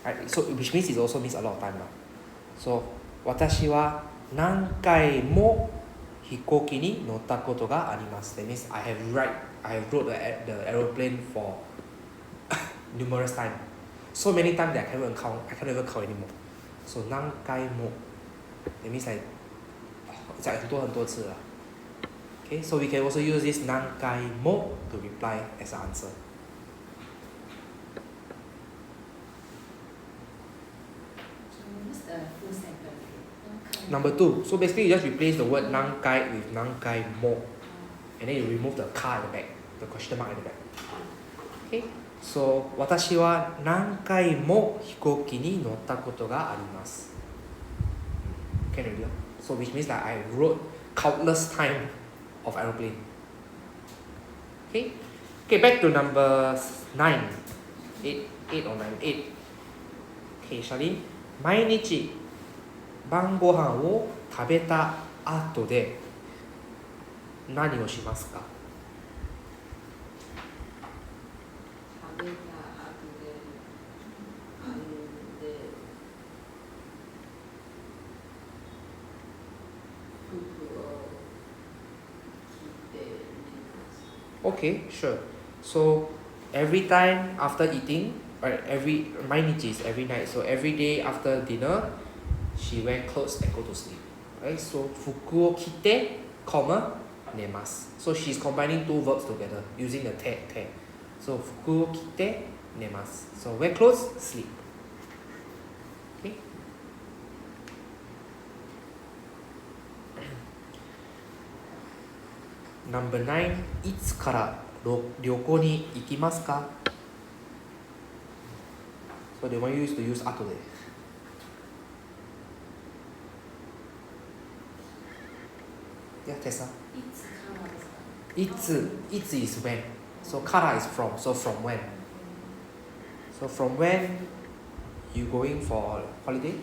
Right? So which means it also means a lot of time. So 私は何回も飛行機に乗ったことがあります. That means I have rode the aeroplane for numerous times. So many times that I can't even count anymore. So 何回も that means like it's like 很多次. Okay, so we can also use this 何回も to reply as an answer. What's the full sentence? Number 2. So basically you just replace the word 何回 with 何回も and then you remove the car at the back, the question mark at the back. Okay, so 私は何回も飛行機に乗ったことがあります. Can you read it? So which means that I rode countless time of aeroplane. Okay, back to number 9. 8 or 9. 8. Okay, Charlene. 毎日晩ご飯を食べた後で何をしますか? 食べた後で服を着ています. Okay, sure. So every time after eating, right,毎日 is every night, so every day after dinner, she wear clothes and go to sleep. Right, so 服を着て,寝ます. So she's combining two verbs together using the て. So 服を着て寝ます. So wear clothes, sleep. Okay. Number 9, いつから旅行に行きますか? So they want you to use 後で. Yeah, Tessa. いつ is when. So から is from. So from when. So from when you going for holiday?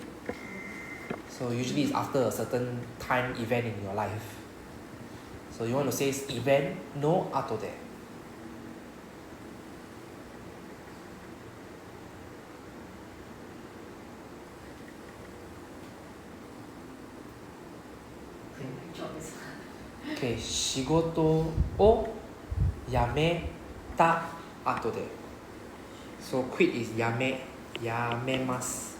So usually it's after a certain time event in your life. So you want to say event, no 後で. Okay, 仕事を辞めた後で. So quit is 辞めます.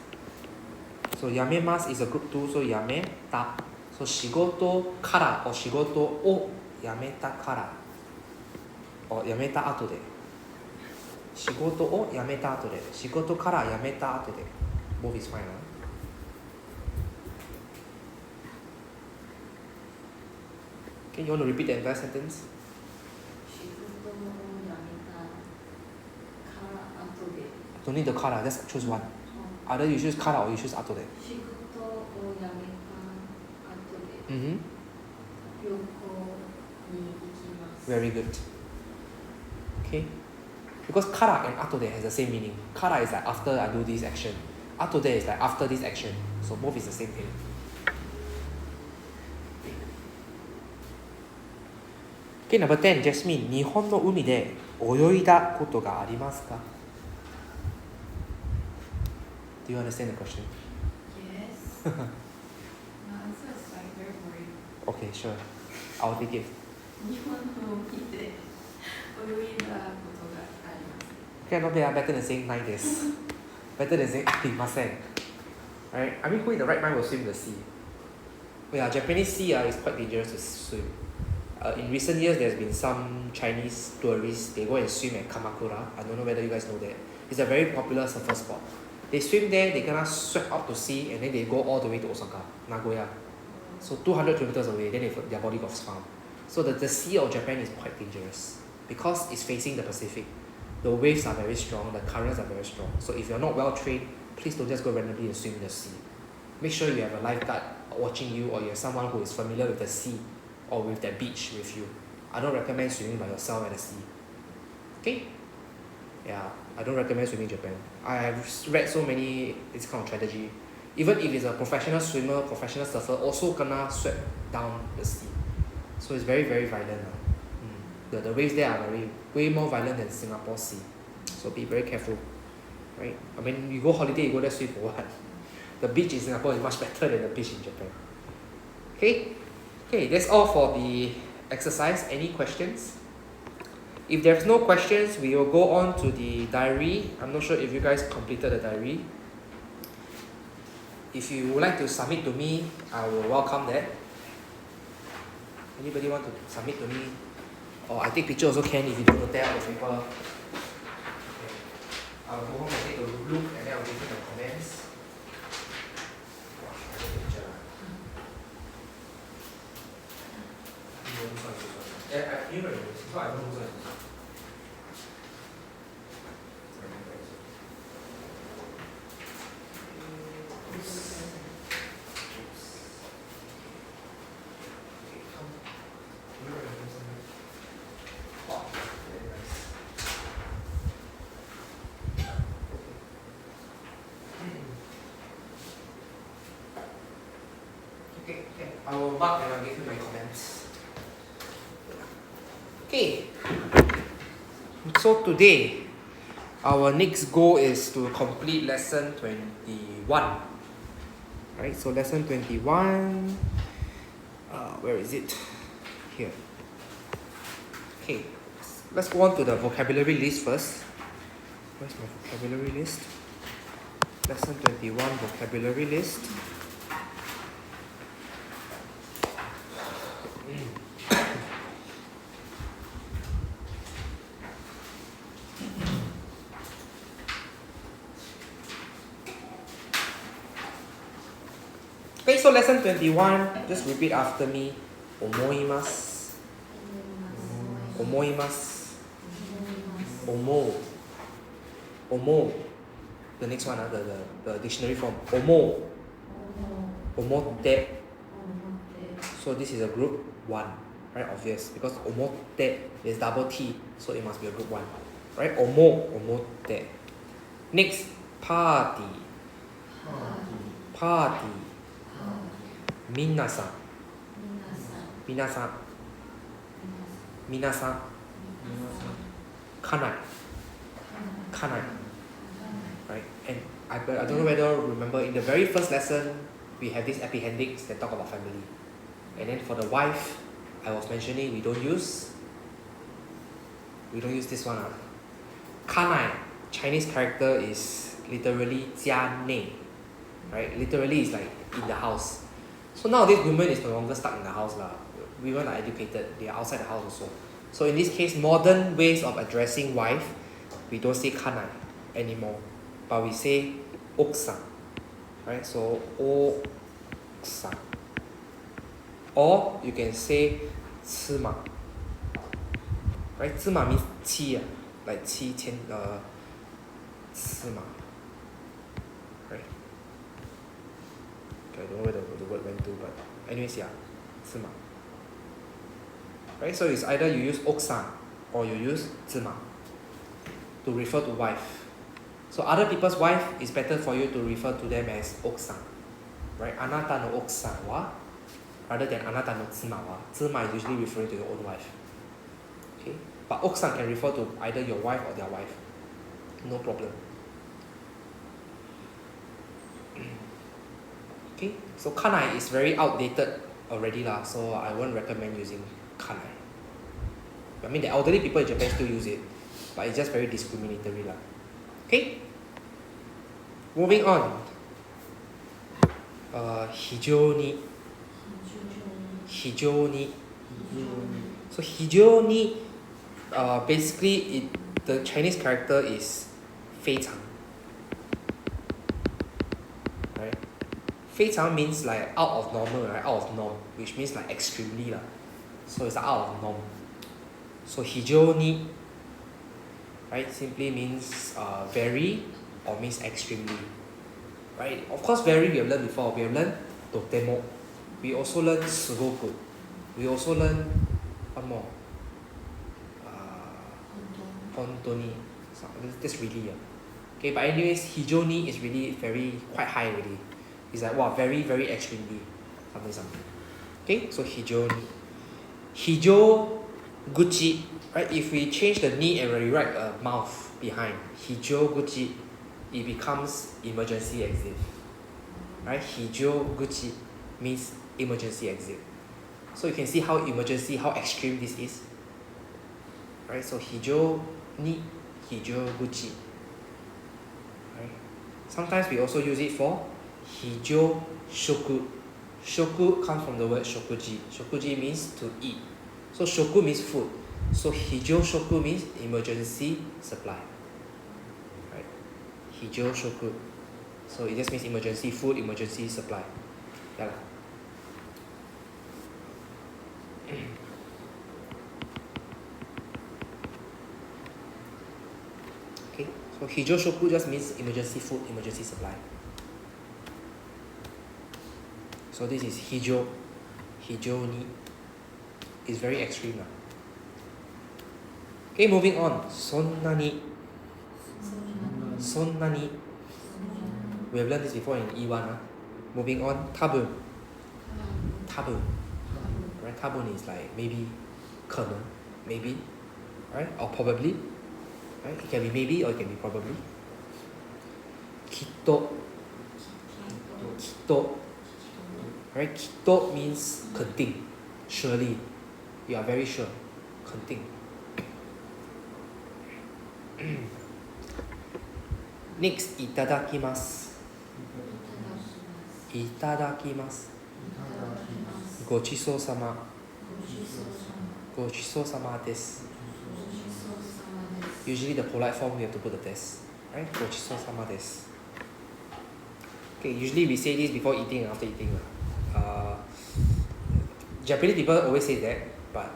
So 辞めます is a group 2, so 辞めた. So 仕事から or 仕事を辞めたから or 辞めた後で. 仕事を辞めた後で. 仕事から辞めた後で. Both is fine. Okay, you want to repeat the entire sentence? 仕事を辞めたから後で. Don't need the から, just choose one. Either you choose から or you choose 後で. 仕事を辞めた後で Mm-hmm. 旅行に行きます. Very good. Okay? Because から and 後で has the same meaning. から is like after I do this action. 後で is like after this action. So both is the same thing. Okay, number 10, Jasmine. 日本の海で泳いだことがありますか? Do you understand the question? Yes. My answer is like very boring. Okay, sure. I'll take it. 日本の海で泳いだことがあります. Okay, not bad. Better than saying ないです. Better than saying ありません. Right? I mean, who in the right mind will swim the sea? Yeah, Japanese sea is quite dangerous to swim. In recent years, there's been some Chinese tourists, they go and swim at Kamakura. I don't know whether you guys know that. It's a very popular surfer spot. They swim there, they gonna sweat out to sea, and then they go all the way to Osaka, Nagoya. So 200 kilometers away, then their body got found. So the sea of Japan is quite dangerous because it's facing the Pacific. The waves are very strong, the currents are very strong. So if you're not well trained, please don't just go randomly and swim in the sea. Make sure you have a lifeguard watching you, or you have someone who is familiar with the sea or with that beach with you. I don't recommend swimming by yourself at the sea. Okay? Yeah, I don't recommend swimming in Japan. I have read so many this kind of strategy. Even if it's a professional swimmer, professional surfer, also gonna sweat down the sea. So it's very, very violent. The waves there are way more violent than Singapore sea. So be very careful. Right? I mean, you go holiday, you go there swim for what? The beach in Singapore is much better than the beach in Japan. Okay? Okay, that's all for the exercise. Any questions? If there's no questions, we will go on to the diary. I'm not sure if you guys completed the diary. If you would like to submit to me, I will welcome that. Anybody want to submit to me? Or I take picture also can if you don't tear out the paper. Okay. I'll go home and take a look and then I'll give you the comments. You know, so I don't know. Okay, I will mark and I'll give you my comments. Okay, so today our next goal is to complete lesson 21. Right, so lesson 21, where is it? Here. Okay, let's go on to the vocabulary list first. Where's my vocabulary list? Lesson 21 vocabulary list. Okay, so lesson 21, just repeat after me. Omoimasu. Omoimasu. Omo. Omo. The next one, the dictionary form. Omo. Omote. So this is a group 1, right? Obvious. Because omote is double T, so it must be a group 1. Right? Omote. Next, party. Party. Minasan. Kanai. Right? And I don't know whether remember in the very first lesson we have this appendix that talk about family. And then for the wife, I was mentioning we don't use this one. Kanai, Chinese character is literally 家内. Right? Literally is like in the house. So nowadays women is no longer stuck in the house. Women are educated, they are outside the house also. So in this case, modern ways of addressing wife, we don't say kanai anymore, but we say oksan. Right? So oksan. Or you can say 妻马. Right? 妻马 means 妻, like 妻千妻马. Right? Okay, I don't know where the word went to, but anyways, yeah, 妻马. Right? So it's either you use oksan or you use 妻马 to refer to wife. So other people's wife is better for you to refer to them as oksan. Right? Anata no oksan wa rather than anata no 妻马 wa. 妻马 is usually referring to your own wife. Okay? But oksan can refer to either your wife or their wife. No problem. Okay? So kanai is very outdated already so I won't recommend using kanai. I mean the elderly people in Japan still use it, but it's just very discriminatory Okay? Moving on. Hijoni. So hijoni, basically the Chinese character is 非常. Right? 非常 means like out of normal, right? Out of norm, which means like extremely. So it's out of norm. So hijoni, right, simply means very or means extremely. Right? Of course, very we have learned before. We have learned totemo. We also learned sugoku. We also learned one more. Hontoni. So that's really okay. But anyways, hijoni is really quite high already. It's like wow, very very extremely something. Okay, so hijoni. Hijoguchi. Right? If we change the ni and we write a mouth behind, hijoguchi, it becomes emergency exit. Right? Hijoguchi means emergency exit. So you can see how extreme this is. Right? So hijo ni, hijoguchi. Right? Sometimes we also use it for hijo shoku. Shoku comes from the word shokuji. Shokuji means to eat. So shoku means food. So hijo shoku means emergency supply. Right? Hijo shoku. So it just means emergency food, emergency supply. Yeah. Okay, so hijo shoku just means emergency food, emergency supply. So this is hijo. Hijo ni is very extreme. Okay, moving on. Sonnani. Sonnani. We have learned this before in E1. Moving on. Tabun. Tabun. Right? Tabun is like maybe, 可能, maybe, right? Or probably. Right? It can be maybe or it can be probably. Kitto. Kitto. Right? Kitto means 肯定. Surely. You are very sure. 肯定. Next, itadakimasu. Itadakimasu. Gochisousama. Gochisousama desu. Usually the polite form we have to put the des, right? Gochisousama desu. Okay, usually we say this before eating and after eating. Japanese people always say that, but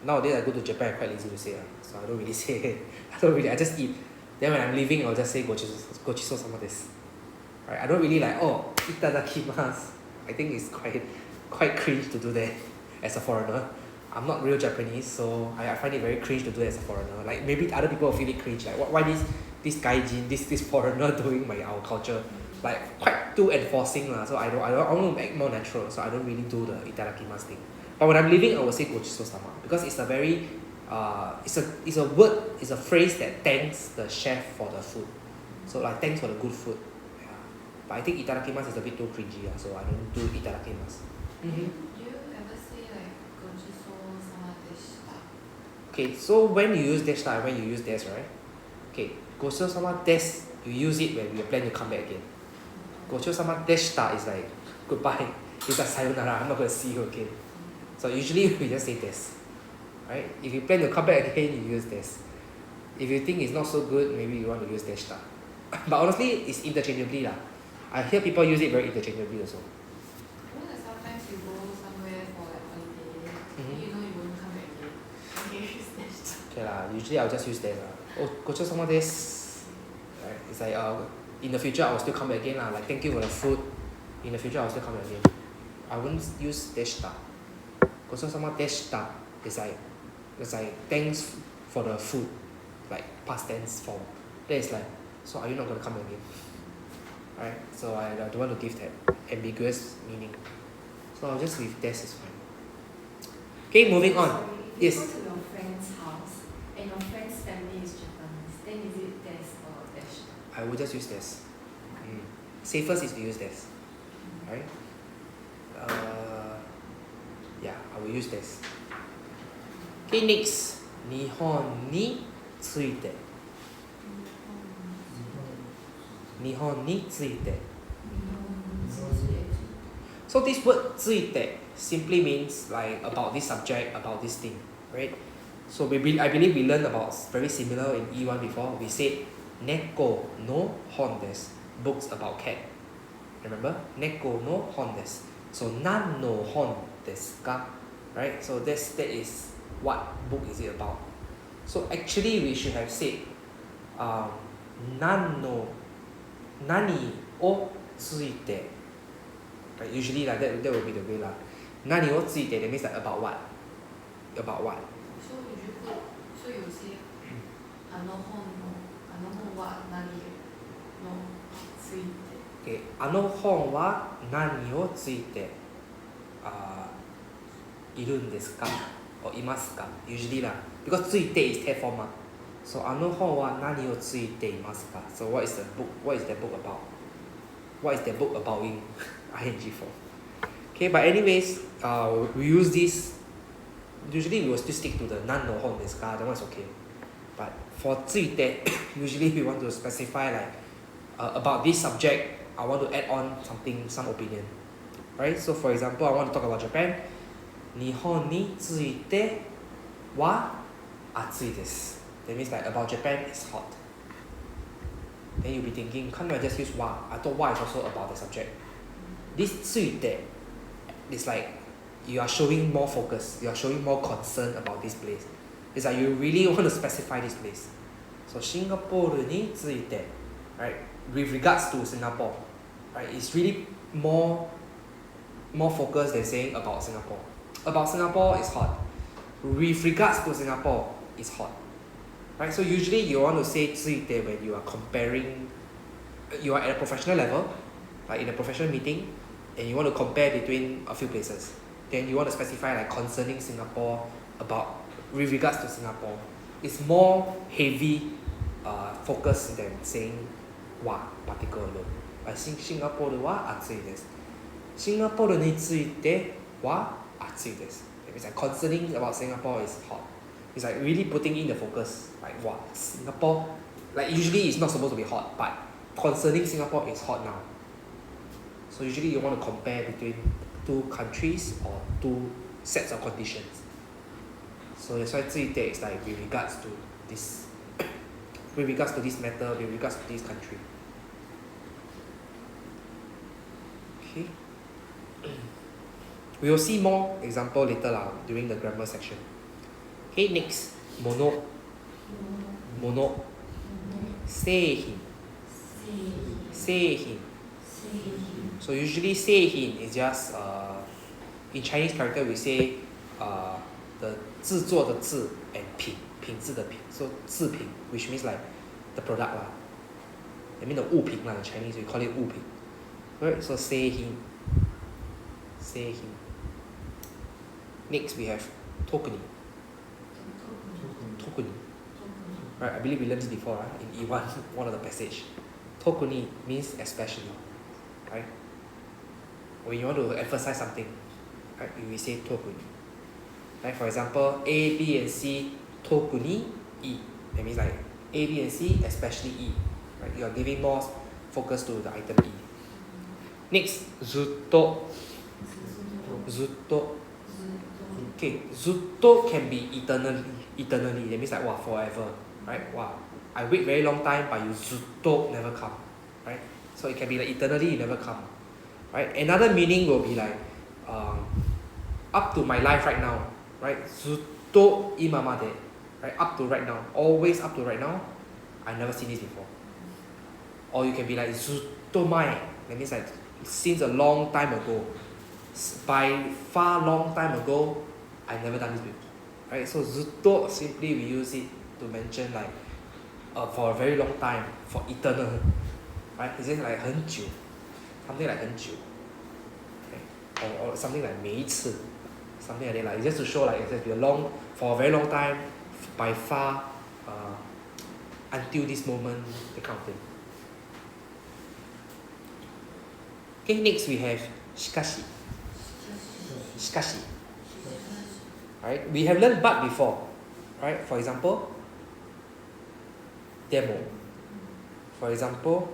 nowadays I go to Japan, I'm quite lazy to say, so I don't really say it. I just eat. Then when I'm leaving, I'll just say gochisousama desu. Right? I don't really like, oh, itadakimasu. I think it's quite cringe to do that as a foreigner. I'm not real Japanese, so I find it very cringe to do it as a foreigner. Like maybe other people will feel it cringe, like why this gaijin, this foreigner doing our culture, like quite too enforcing lah. So I want to act more natural, so I don't really do the itadakimasu thing. But when I'm leaving, I will say gochisousama because it's a very it's a word, it's a phrase that thanks the chef for the food. So like thanks for the good food. Yeah. But I think itadakimasu is a bit too cringy, so I don't do itadakimasu. Do you ever say like gochisousama deshita? Okay, so when you use deshita and when you use des, right? Okay, gochisousama desu, you use it when you plan to come back again. Gochisousama deshita is like goodbye. It's like sayonara, I'm not going to see you again. So usually we just say des. Right? If you plan to come back again, you use des. If you think it's not so good, maybe you want to use deshita. But honestly, it's interchangeably lah. I hear people use it very interchangeably also. You know that sometimes you go somewhere for like holiday, you know you won't come back again. Okay, use deshita. Okay lah, usually I'll just use des lah. Oh, gochisousama desu. Right? It's like in the future I will still come back again lah. Like thank you for the food. In the future I will still come back again. I won't use deshita. Gochisousama deshita is like thanks for the food, like past tense form. That is like, so are you not gonna come again? Right? So I don't want to give that ambiguous meaning. So I'll just leave des is fine. Okay, moving on. Sorry, if Yes. you go to your friend's house and your friend's family is Japanese, then is it des or dash? I will just use des. Safest is to use des. Right? Yeah, I will use des. Okay, next. 日本について。日本について。So this word ついて simply means like about this subject, about this thing, right? So I believe we learned about very similar in E1 before. We said 猫の本です。Books about cat. Remember? 猫の本です。So 何の本ですか? Right? So that is what book is it about. So actually we should have said 何をついて. Right? Usually like that will be the way lah. 何をついて that means like about what? About what? So would you put, so you say あの本は何のついて Okay. あの本は何をついているんですか? Or いますか? Usually lah. Because ついて is te form. So あの本は何をついていますか? So what is the book? What is the book about? What is the book about in ing form? Okay, but anyways, we use this. Usually we will still stick to the 何の本ですか? That one is okay. But for ついて, usually we want to specify like about this subject. I want to add on something, some opinion. Right? So for example, I want to talk about Japan. 日本については暑いです. That means like about Japan is hot. Then you'll be thinking, can't I just use wa? I thought wa is also about the subject. This ついて is like you are showing more focus, you are showing more concern about this place. It's like you really want to specify this place. So シンガポールについて, right? With regards to Singapore, right? It's really more focused than saying about Singapore. About Singapore is hot. With regards to Singapore, it's hot. Right? So usually you want to say ついて when you are comparing, you are at a professional level, like in a professional meeting, and you want to compare between a few places. Then you want to specify like concerning Singapore, about with regards to Singapore. It's more heavy focus than saying は particular alone. シンガポールは暑いです。シンガポールについては暑いです。It's like concerning about Singapore is hot. It's like really putting in the focus. Like what? Singapore Like usually it's not supposed to be hot, but concerning Singapore, it's hot now. So usually you want to compare between two countries or two sets of conditions. So that's why 这一 day is like with regards to this matter, with regards to this country. Okay. We will see more example later during the grammar section. Okay, next. Mono. Seihin. So usually seihin is just in Chinese character we say the 制作的制 and 品质的品 so 制品 which means like the product lah. I mean the 物品 lah in Chinese we call it 物品. Right, so seihin. Next we have tokuni. Right, I believe we learned this before in E1, one of the passage. Tokuni means especially. Right? When you want to emphasize something, right, you will say tokuni. Right, for example, A, B, and C, tokuni E. That means like A, B, and C, especially E. Right? You are giving more focus to the item E. Next, zutto. Okay, zutto can be eternally. That means like forever. Right? I wait very long time, but you zutto never come. Right? So it can be like eternally you never come. Right? Another meaning will be like up to my life right now. Right? Zutto imama de. Right? Up to right now. Always up to right now. I never seen this before. Or you can be like zutto mai. That means like since a long time ago. By far long time ago, I never done this before. Right? So zutto simply we use it to mention like for a very long time, for eternal. Right? It's just like 很久. Something like 很久. Okay? Or something like 每一次. Something like that. Like just to show like it's just been for a very long time, by far, until this moment, that kind of thing. Okay, next we have shikashi. Right? We have learned but before. Right? For example, demo. For example,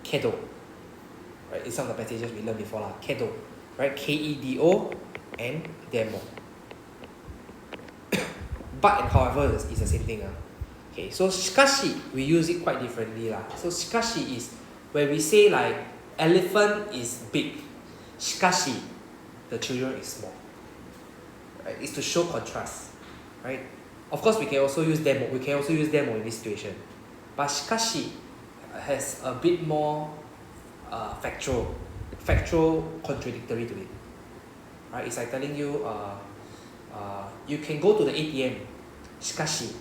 kedo. Right? It's some of the passages we learned before. Kedo. Right? K-E-D-O and demo. But and however is the same thing. Okay, so shikashi, we use it quite differently. So shikashi is when we say like elephant is big. Shikashi, the children is small. Right? It's to show contrast. Right? Of course, we can also use demo. We can also use demo in this situation. But shikashi has a bit more factual contradictory to it. Right? It's like telling you, you can go to the ATM. Shikashi,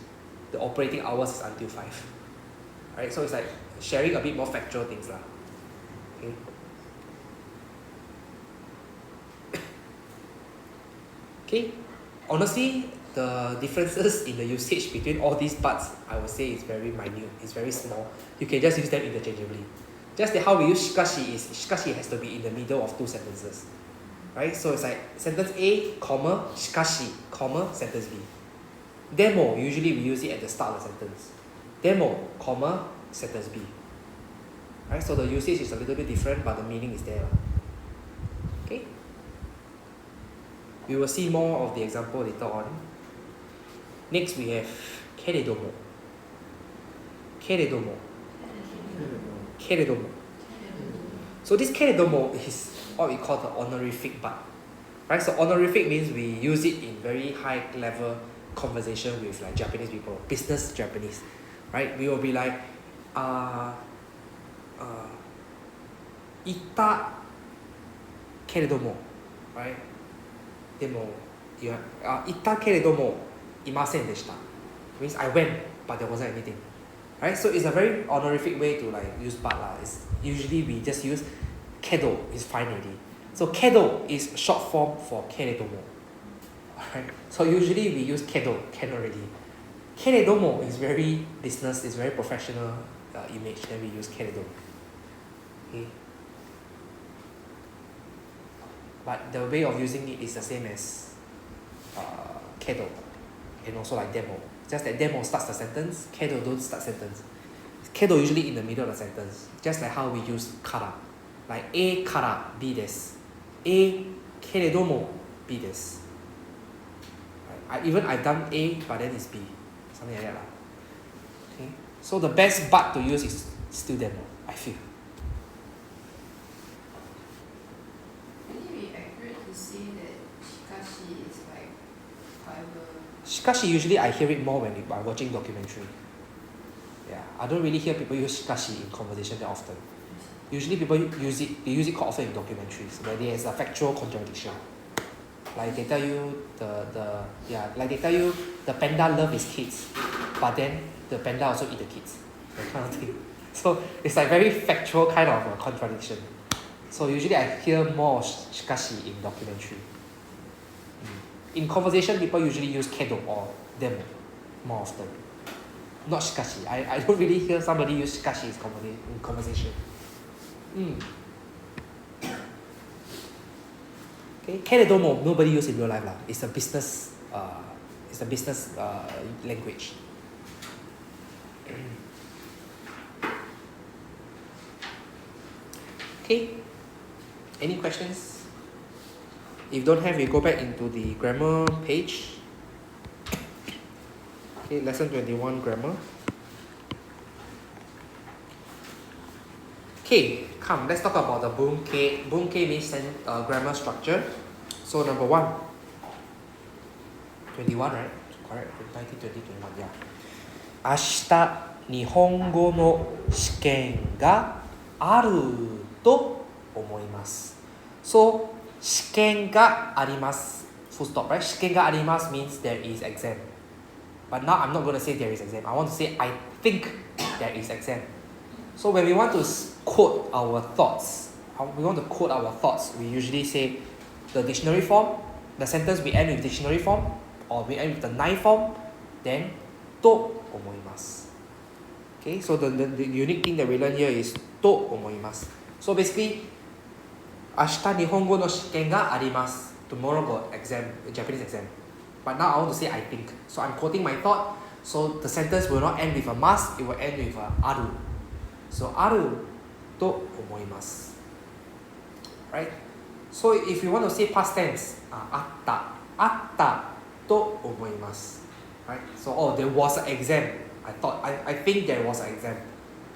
the operating hours is until 5. Right? So it's like sharing a bit more factual things. Okay? Okay, honestly, the differences in the usage between all these parts, I would say is very minute, it's very small. You can just use them interchangeably. Just that how we use shikashi is, shikashi has to be in the middle of two sentences. Right? So it's like sentence A, comma, shikashi, comma, sentence B. Demo, usually we use it at the start of the sentence. Demo, comma, sentence B. Right? So the usage is a little bit different, but the meaning is there. Okay? We will see more of the example later on. Next we have keredomo. So this keredomo is what we call the honorific but. Right? So honorific means we use it in very high level conversation with like Japanese people, business Japanese. Right? We will be like, ita keredomo. Right? Demo, ita keredomo imasen deshita. Means I went, but there wasn't anything. Right? So it's a very honorific way to like use but. It's usually we just use kedo, is fine already. So kedo is short form for keredomo. Right? So usually we use kedo already. Keredomo is very business, is very professional image, then we use keredomo. Okay. But the way of using it is the same as kedo and also like demo. Just that demo starts the sentence, kedo don't start sentence. kedo usually in the middle of the sentence, just like how we use kara. Like A kara B desu. A keredomo B desu. I've done A, but then it's B. Something like that. Okay? So the best but to use is still demo, I feel. Would it be accurate to say that shikashi is like however? Shikashi, usually I hear it more when I'm watching documentary. Yeah, I don't really hear people use shikashi in conversation that often. Usually people use it quite often in documentaries where there's a factual contradiction. Like they tell you they tell you the panda love his kids, but then the panda also eat the kids. That kind of thing. So it's like very factual kind of a contradiction. So usually I hear more of shikashi in documentary. In conversation, people usually use kedo or demo more often. Not shikashi. I don't really hear somebody use shikashi in conversation. Okay, keredomo nobody use in real life lah. It's a business language. Okay, any questions? If don't have, we go back into the grammar page. Okay, lesson 21 grammar. Okay, come, let's talk about the bunke. Bunke means grammar structure. So number 1. 21, right? Correct, 19, 20, 21, yeah. 明日、日本語の試験があると思います。So, 試験があります。Full stop, right? 試験があります means there is exam. But now I'm not going to say there is exam. I want to say I think there is exam. So when we want to quote our thoughts, we usually say the dictionary form, the sentence we end with dictionary form, or we end with the noun form, then と思います. Okay, so the unique thing that we learn here is と思います. So basically, 明日日本語の試験があります. Tomorrow got exam, Japanese exam. But now I want to say I think. So I'm quoting my thought. So the sentence will not end with a must, it will end with a ある. So あると思います. Right? So if you want to say past tense, あったと思います. Right? So there was an exam. I think there was an exam.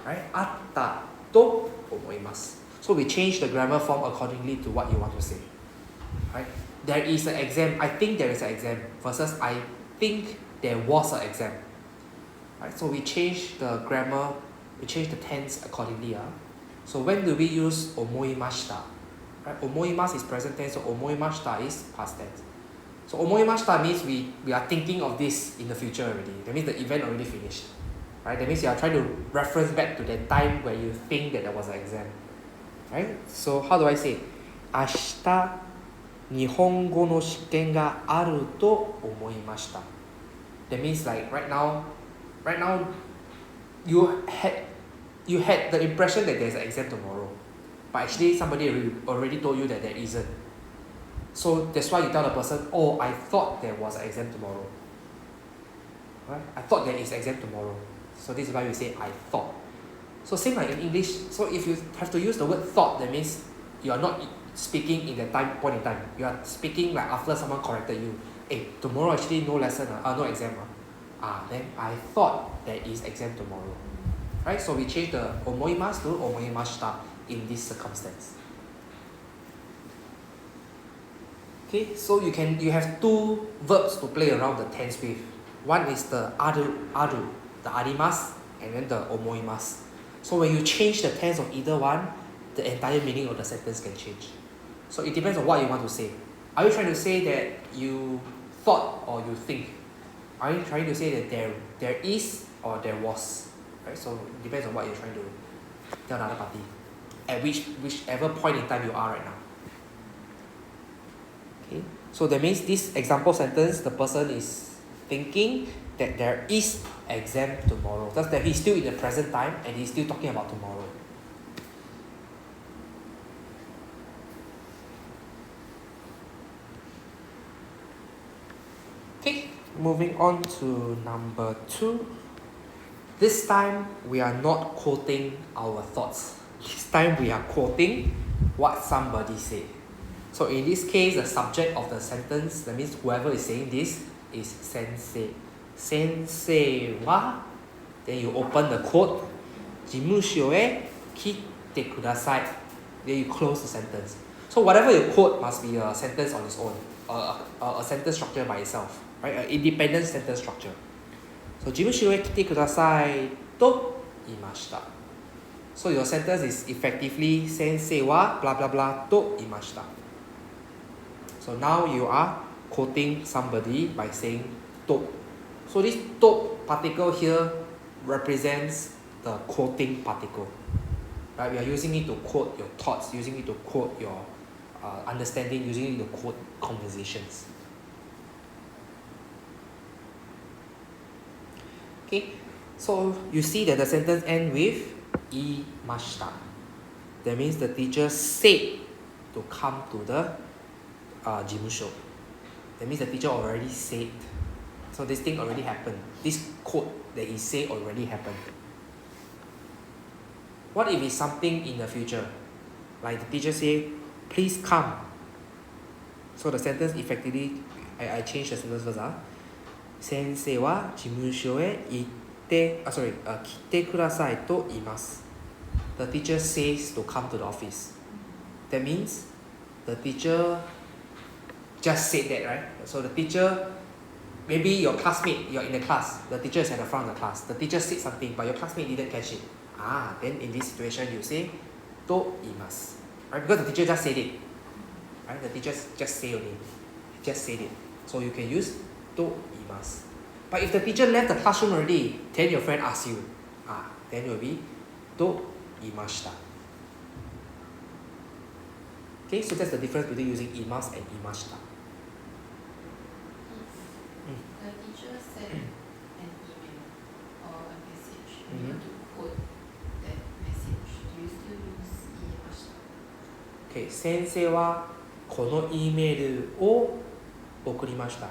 Right? あったと思います. So we change the grammar form accordingly to what you want to say. Right? There is an exam. I think there is an exam versus I think there was an exam. Right? So we change the grammar, we change the tense accordingly. So when do we use 思いました? Right? 思います is present tense, so 思いました is past tense. So 思いました means we are thinking of this in the future already. That means the event already finished. Right? That means you are trying to reference back to the time where you think that there was an exam. Right? So how do I say? 明日日本語の試験があると思いました. That means like right now you had the impression that there's an exam tomorrow, but actually somebody already told you that there isn't. So that's why you tell the person, oh, I thought there was an exam tomorrow. Right? I thought there is exam tomorrow. So this is why we say I thought. So same like in English. So if you have to use the word thought, that means you are not speaking in the point in time. You are speaking like after someone corrected you. Hey, tomorrow actually no lesson, no exam. Then I thought there is exam tomorrow. Right? So we change the 思います to 思いました in this circumstance. Okay, so you have two verbs to play around the tense with. One is the ある the あります and then the 思います. So when you change the tense of either one, the entire meaning of the sentence can change. So it depends on what you want to say. Are you trying to say that you thought or you think? Are you trying to say that there is or there was? Right? So it depends on what you're trying to tell another party at whichever point in time you are right now. Okay? So that means this example sentence, the person is thinking that there is exam tomorrow. That's that he's still in the present time and he's still talking about tomorrow. Okay, moving on to number 2. This time we are not quoting our thoughts. This time we are quoting what somebody said. So in this case, the subject of the sentence, that means whoever is saying this, is Sensei. Sensei wa, then you open the quote, 事務所へ来てください. Then you close the sentence. So whatever you quote must be a sentence on its own, a sentence structure by itself, right? An independent sentence structure. So 事務所へ来てくださいと言いました. So your sentence is effectively 先生は blah blah blah と言いました. So now you are quoting somebody by saying と. So this と particle here represents the quoting particle. Right? We are using it to quote your thoughts, using it to quote your understanding, using it to quote conversations. Okay, so you see that the sentence ends with 言いました. That means the teacher said to come to the 事務所. That means the teacher already said. So this thing already happened. This quote that he said already happened. What if it's something in the future? Like the teacher say, please come. So the sentence effectively, I change the sentence first. 先生は事務所へ行って来てくださいと言います. The teacher says to come to the office. That means the teacher just said that, right? So the teacher, maybe your classmate, you're in the class, the teacher is at the front of the class. The teacher said something, but your classmate didn't catch it. Then in this situation you say と言います. Right? Because the teacher just said it. Right? The teacher just say only. Just said it. So you can use と言います. But if the teacher left the classroom already, then your friend asks you, then it will be と言いました. Okay, so that's the difference between using 言います and 言いました. If the teacher sent an email or a message, you want to quote that message, do you still use 言いました? Okay, 先生はこの E メールを送りました.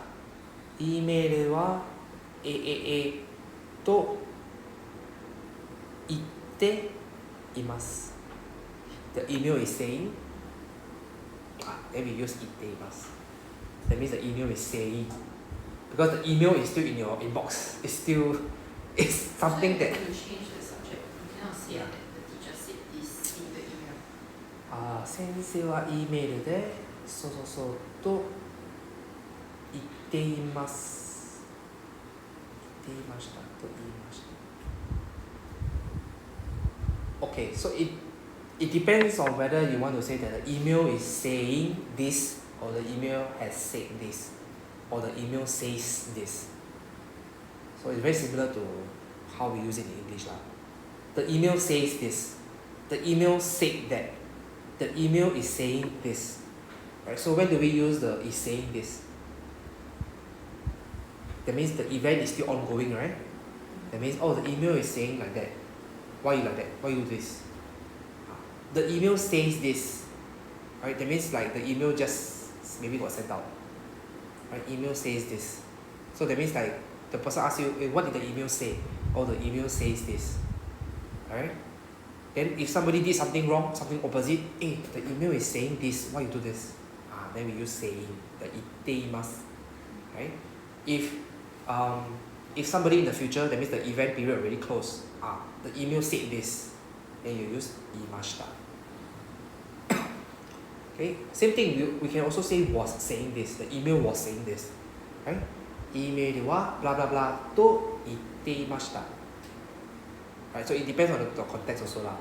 E メールはと言っています. The email is saying, then we use 言っています. That means the email is saying, because the email is still in your inbox. It's something so that. You change the subject. You cannot say that the teacher said this in the email. 先生は E メールでそうと言っています。言っていましたと言いました。Okay, so it depends on whether you want to say that the email is saying this, or the email has said this, or the email says this. So it's very similar to how we use it in English. The email says this. The email said that. The email is saying this. Right? So when do we use the is saying this? That means the event is still ongoing, right? That means, the email is saying like that. Why you like that? Why you do this? The email says this. Right? That means like the email just maybe got sent out. Right? Email says this. So that means like the person asks you, what did the email say? The email says this. Alright? Then if somebody did something wrong, something opposite, the email is saying this, why you do this? Then we use saying, the 言っています. Right? If somebody in the future, that means the event period already closed, the email said this, then you use 言いました. Okay? Same thing, we can also say was saying this, the email was saying this. Right? E メールは blah blah blah と言っていました. Right? So it depends on the context also lah.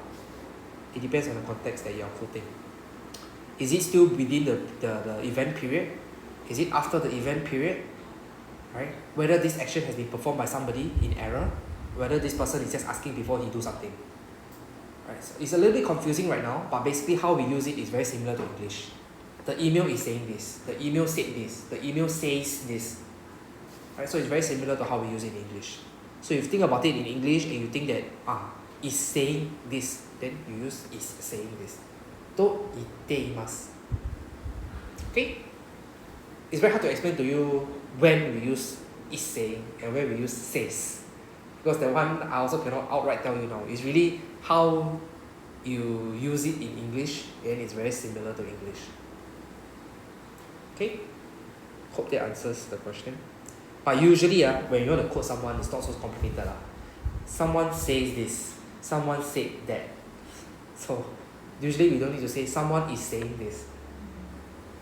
It depends on the context that you are quoting. Is it still within the event period? Is it after the event period? Right? Whether this action has been performed by somebody in error, whether this person is just asking before he do something. Right? So it's a little bit confusing right now, but basically how we use it is very similar to English. The email is saying this, the email said this, the email says this. Right? So it's very similar to how we use it in English. So if you think about it in English and you think that is saying this, then you use is saying this. と言っています. Okay? It's very hard to explain to you when we use is saying and when we use says. Because that one I also cannot outright tell you now. It's really how you use it in English, and it's very similar to English. Okay? Hope that answers the question. But usually, when you want to quote someone, it's not so complicated. Someone says this, someone said that. So, usually we don't need to say someone is saying this.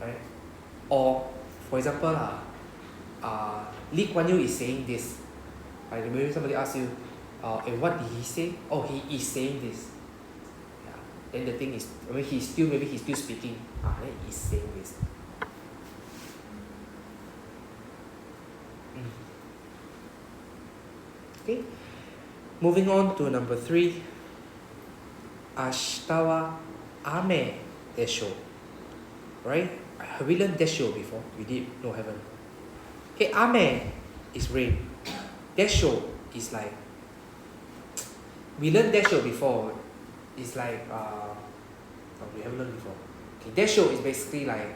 Right? Or, for example, Lee Kuan Yew is saying this. Like maybe somebody asks you, and what did he say? Oh, he is saying this. Yeah. Then the thing is, maybe he's still speaking. Then he's saying this. Okay. Moving on to number 3. 明日は雨でしょう. Right? Have we learned でしょう before? We did? No, haven't. Okay, 雨 is rain. でしょう is like, we learned でしょう before. It's like, we haven't learned before. Okay, でしょう is basically like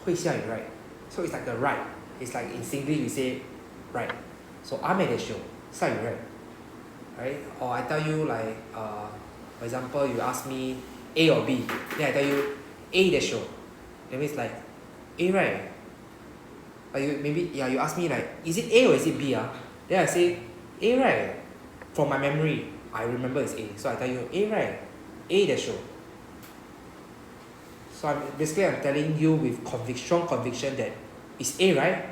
会下雨, right? So it's like the right. It's like in Singlish we say right. So 雨でしょう, 下雨, right? Or I tell you like, for example, you ask me A or B, then I tell you A でしょう. That means like A, right? You ask me like, is it A or is it B? Then I say A, right? From my memory, I remember it's A. So I tell you A, right? A でしょう. So I'm telling you with strong conviction that it's A, right?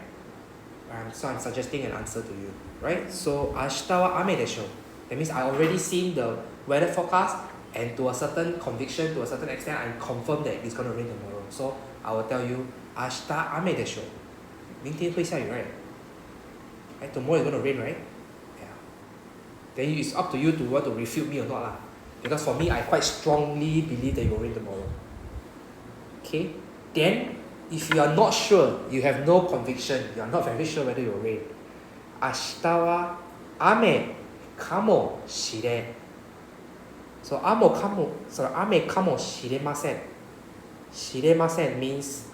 So I'm suggesting an answer to you, right? So 明日は雨でしょう. That means I already seen the weather forecast, and to a certain conviction, to a certain extent, I confirm that it's going to rain tomorrow. So I will tell you 明日雨でしょう. 明天会下雨, right? Tomorrow is going to rain, right? Yeah. Then it's up to you to want to refute me or not lah. Because for me, I quite strongly believe that it will rain tomorrow. Okay? Then, if you are not sure, you have no conviction, you are not very sure whether it will rain. 明日は雨かもしれん. So 雨かもしれません. しれません means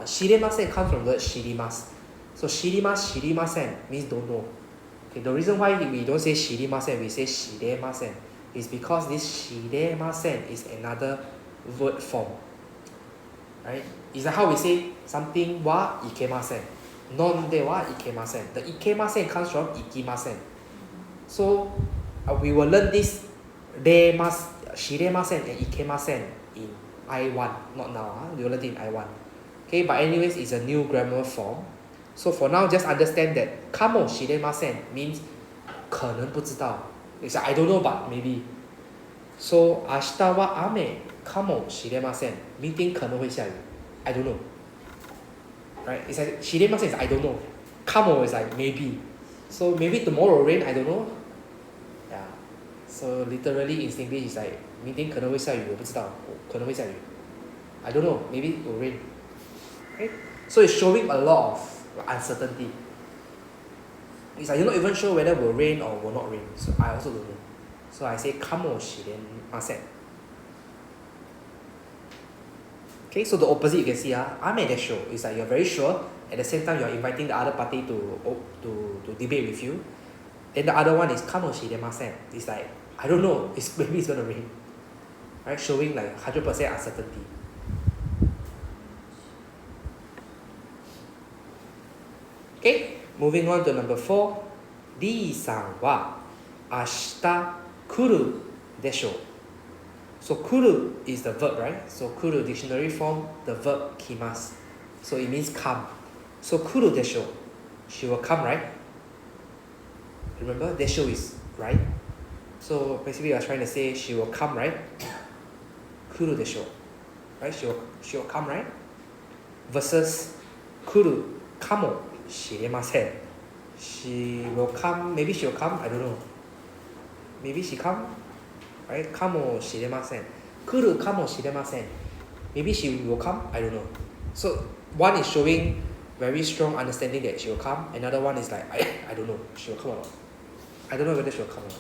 しれません comes from the word 知ります. So 知りません means don't know. Okay, the reason why we don't say 知りません, we say 知れません is because this 知れません is another word form. Right? It's like how we say something はいけません. 飲んではいけません. The いけません comes from いきません. So we will learn this 知れません and いけません in I1, not now. We will learn it in I1. Okay, but anyways, it's a new grammar form. So for now, just understand that かもしれません means 可能不知道. It's like I don't know, but maybe. So 明日は雨かもしれません 明天可能会下雨. I don't know. Right? It's like 知れません is I don't know. かも is like maybe. So maybe tomorrow will rain, I don't know. Yeah. So literally in English is like 明天可能会下雨，我不知道，可能会下雨. I don't know. Maybe it will rain. Okay? So it's showing a lot of uncertainty. It's like you're not even sure whether it will rain or will not rain. So I also don't know. So I say かもしれません. Okay, so the opposite you can see, 雨でしょう is like you're very sure. At the same time, you're inviting the other party to debate with you. Then the other one is かもしれません. It's like, I don't know, maybe it's going to rain. Right? Showing like 100% uncertainty. Okay, moving on to number 4. D さんは明日来るでしょう. So 来る is the verb, right? So 来る dictionary form, the verb 来ます. So it means come. So 来るでしょう. She will come, right? Remember, でしょ is right? So basically we are trying to say she will come, right? 来るでしょう. Right? She will come, right? Versus 来るかもしれません. She will come, maybe she will come, I don't know. Maybe she come, right? かもしれません. 来るかもしれません. Maybe she will come, I don't know. So one is showing very strong understanding that she will come. Another one is like, I don't know, she will come or not. I don't know whether she will come or not.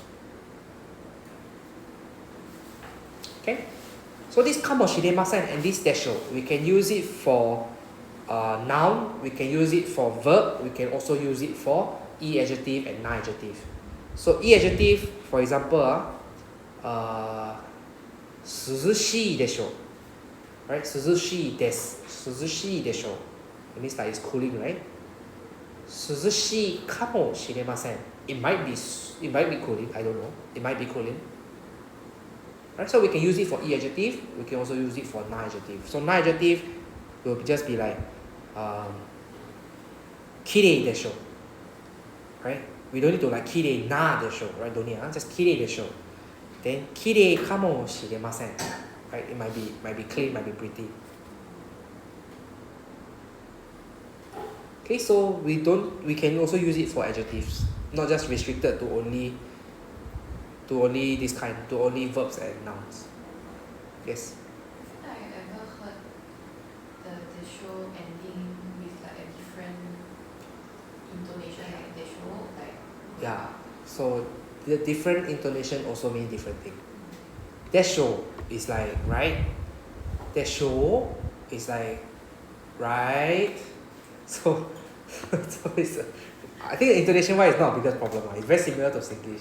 Okay? So this かもしれません and this でしょう, we can use it for noun, we can use it for verb, we can also use it for e adjective and na adjective. So E adjective, for example, 涼しいでしょ right? 涼しいです。涼しいでしょ It means like it's cooling, right? 涼しいかもしれません it might be cooling, I don't know. It might be cooling. Right? So we can use it for E adjective. We can also use it for na adjective. So na adjective will just be like きれいでしょ right? We don't need to like きれいなでしょ right? Don't need, just きれいでしょ Then きれいかもしれません right? It might be clean, might be pretty. Okay, so we can also use it for adjectives, not just restricted to only this kind, to only verbs and nouns. Yes. I ever heard the show ending with like a different intonation, like the show, like Yeah. So the different intonation also mean different thing. That show is like right. That show is like right. So it's I think the intonation wise is not a biggest problem. It's very similar to Singlish.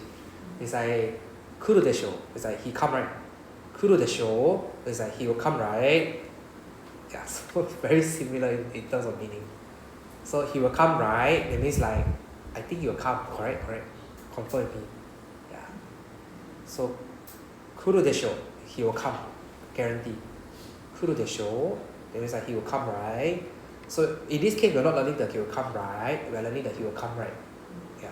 It's like 来るでしょ It's like he come right. 来るでしょ It's like he will come right. Yeah, so very similar in terms of meaning. So he will come right. That means like I think he will come. Correct. Confirm with me. Yeah. So 来るでしょ He will come. Guarantee. 来るでしょ That means like he will come right. So in this case, we're not learning that he will come right. We're learning that he will come right. Yeah.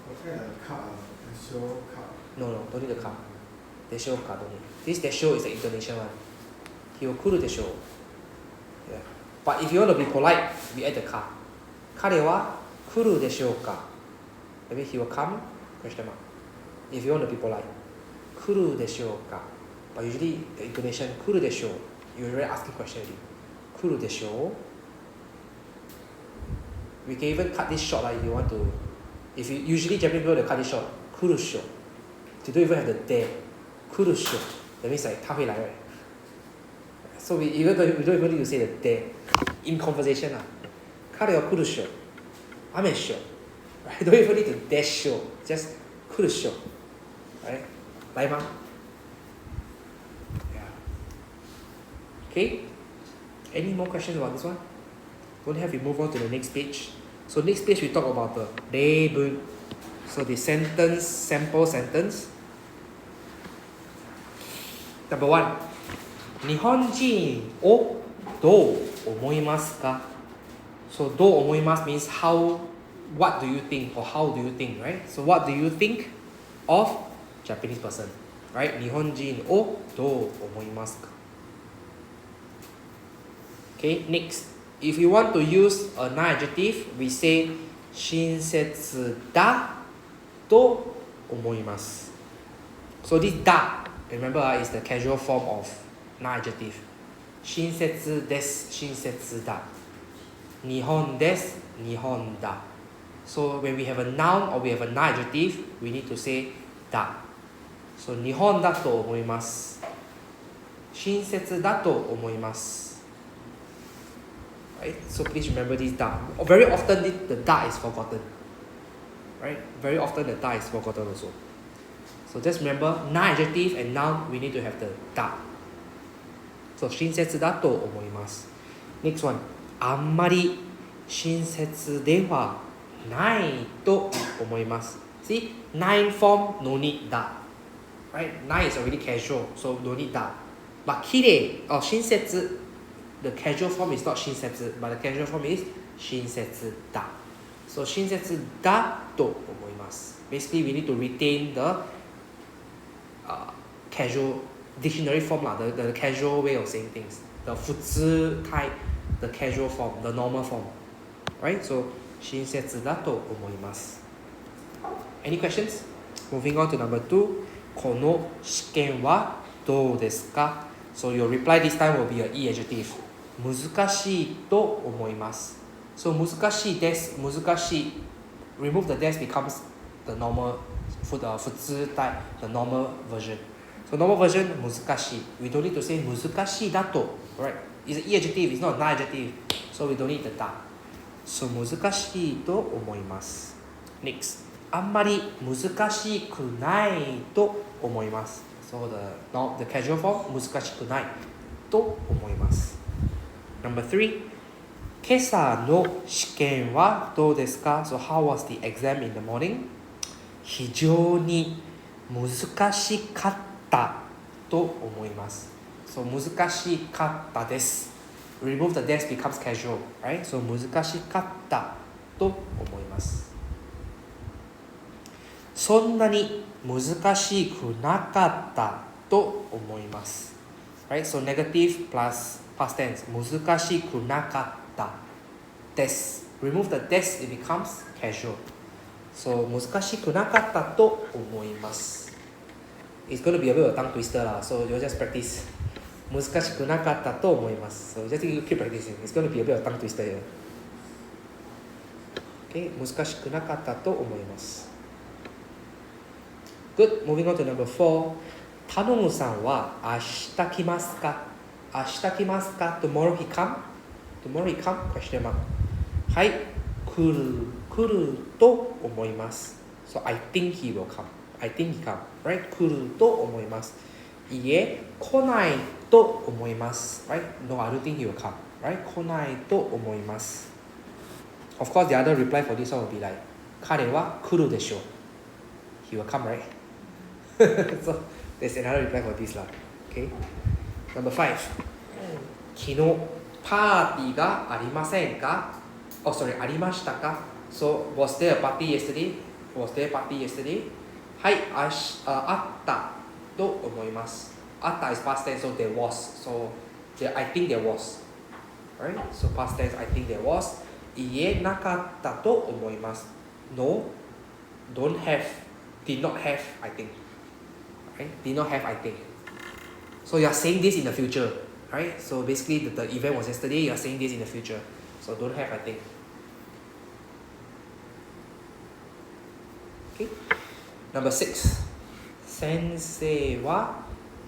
What kind of car? The show car. No, don't need the come. The show car don't need. This the show is the intonation one. He will 来るでしょ Yeah. But if you want to be polite, we add the car. 彼は来るでしょうか Maybe he will come? Question mark. If you want to be polite. 来るでしょうか But usually the intonation 来るでしょ You're already asking question already. 来るでしょ We can even cut this short if you want to. If you usually Japanese people they cut this short. 来るっしょ They don't even have the de. 来るっしょ That means like 他会来 right? So we don't even need to say the de in conversation 彼は来るっしょ雨っしょ Right? Don't even need to dash しょ Just 来るっしょ Right? 来吗 Yeah. Okay? Any more questions about this one? Don't have, we move on to the next page. So next page we talk about the 例文 So the sentence, sample sentence. Number 1. 日本人をどう思いますか So どう思います means what do you think or how do you think, right? So what do you think of Japanese person, right? 日本人をどう思いますか Okay, next. If you want to use a noun adjective, we say 親切だと思います So this だ remember is the casual form of noun adjective 親切です親切だ日本です日本だ So when we have a noun or we have a noun adjective, we need to say だ So 日本だと思います親切だと思います Right? So please remember this da. Very often the da is forgotten. Right? Very often the da is forgotten also. So just remember, noun adjective and noun, we need to have the da. So 親切だと思います Next one. あんまり親切ではないと思います See? Nine form, no need da. Right? Nine is already casual, so no need da. But きれい or 親切The casual form is not 親切 but the casual form is 親切だ So 親切だと思います Basically we need to retain the casual dictionary form the casual way of saying things The 普通 type, the casual form, the normal form Right? So 親切だと思います Any questions? Moving on to number 2この試験はどうですか So your reply this time will be an E adjective難しいと思います So 難しいです難しい Remove the des becomes the normal for the 普通 type the normal version So normal version 難しい We don't need to say 難しいだと Right? It's an E adjective, it's not a noun adjective So we don't need the da So 難しいと思います Next あんまり難しくないと思います。So the casual form 難しくないと思います。Number 3. 今朝の試験はどうですか? So how was the exam in the morning? 非常に難しかったと思います。So 難しかったです。Remove the des becomes casual, right? So 難しかったと思います。そんなに難しくなかったと思います。Right? So negative plus past tense. 難しくなかったです。Remove the des, it becomes casual. So 難しくなかったと思います。It's going to be a bit of a tongue twister lah. So you just practice. 難しくなかったと思います。So just keep practicing. It's going to be a bit of a tongue twister here. Okay? 難しくなかったと思います。Good. Moving on to number 4. タノムさんは明日来ますか? 明日来ますか? Tomorrow he come? Tomorrow he come? Question mark. はい。来ると思います。So I think he will come. I think he come. Right? 来ると思います。いいえ、来ないと思います。Right? No, I don't think he will come. Right? 来ないと思います。Of course, the other reply for this one will be like, 彼は来るでしょう。He will come, right? So there's another reply for this lah. Okay. Number 5. 昨日パーティーがありませんか? Oh, sorry, ありましたか? So was there a party yesterday? Was there a party yesterday? はい、あったと思います。あった is past tense, so there was. So I think there was. Right? So past tense, I think there was. いいえ、なかったと思います。No, don't have, did not have, I think. Right? Did not have, I think. So you are saying this in the future, right? So basically the event was yesterday, you are saying this in the future. So don't have, I think. Okay. Number 6. Sensei wa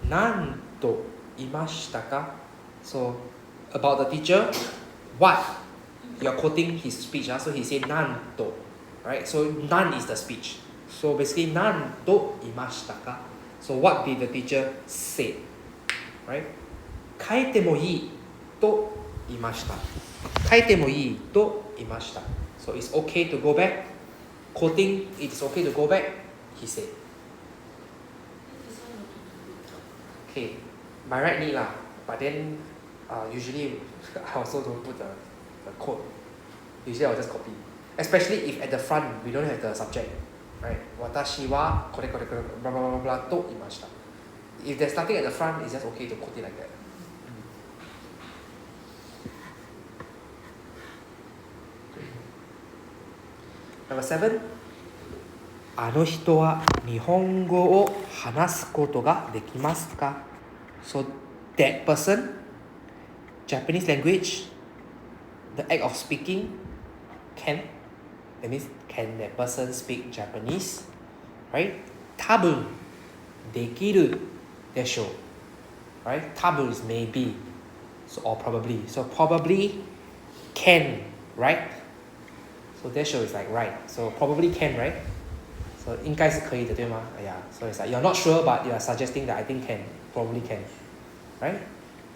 nan to imashita ka? So about the teacher, what? You are quoting his speech, so he said nan to, right? So nan is the speech. So basically nan to imashita ka? So what did the teacher say? Right? 書いてもいいと言いました。書いてもいいと言いました。So it's okay to go back. Quoting, it's okay to go back, he said. Okay, by right need lah. But then usually I also don't put the quote. Usually I'll just copy. Especially if at the front we don't have the subject. Right? 私はこれこれこれ blah blah blah blah と言いました。If there's nothing at the front, it's just okay to quote it like that. Number 7. あの人は日本語を話すことができますか? So that person, Japanese language, the act of speaking, can. That means, can that person speak Japanese? Right? 多分できるでしょう. Right? 多分 is maybe. So, or probably. So probably can, right? So でしょ is like right. So probably can, right? So 应该是可以的，对吗? Yeah. So it's like you're not sure, but you are suggesting that I think can, probably can. Right?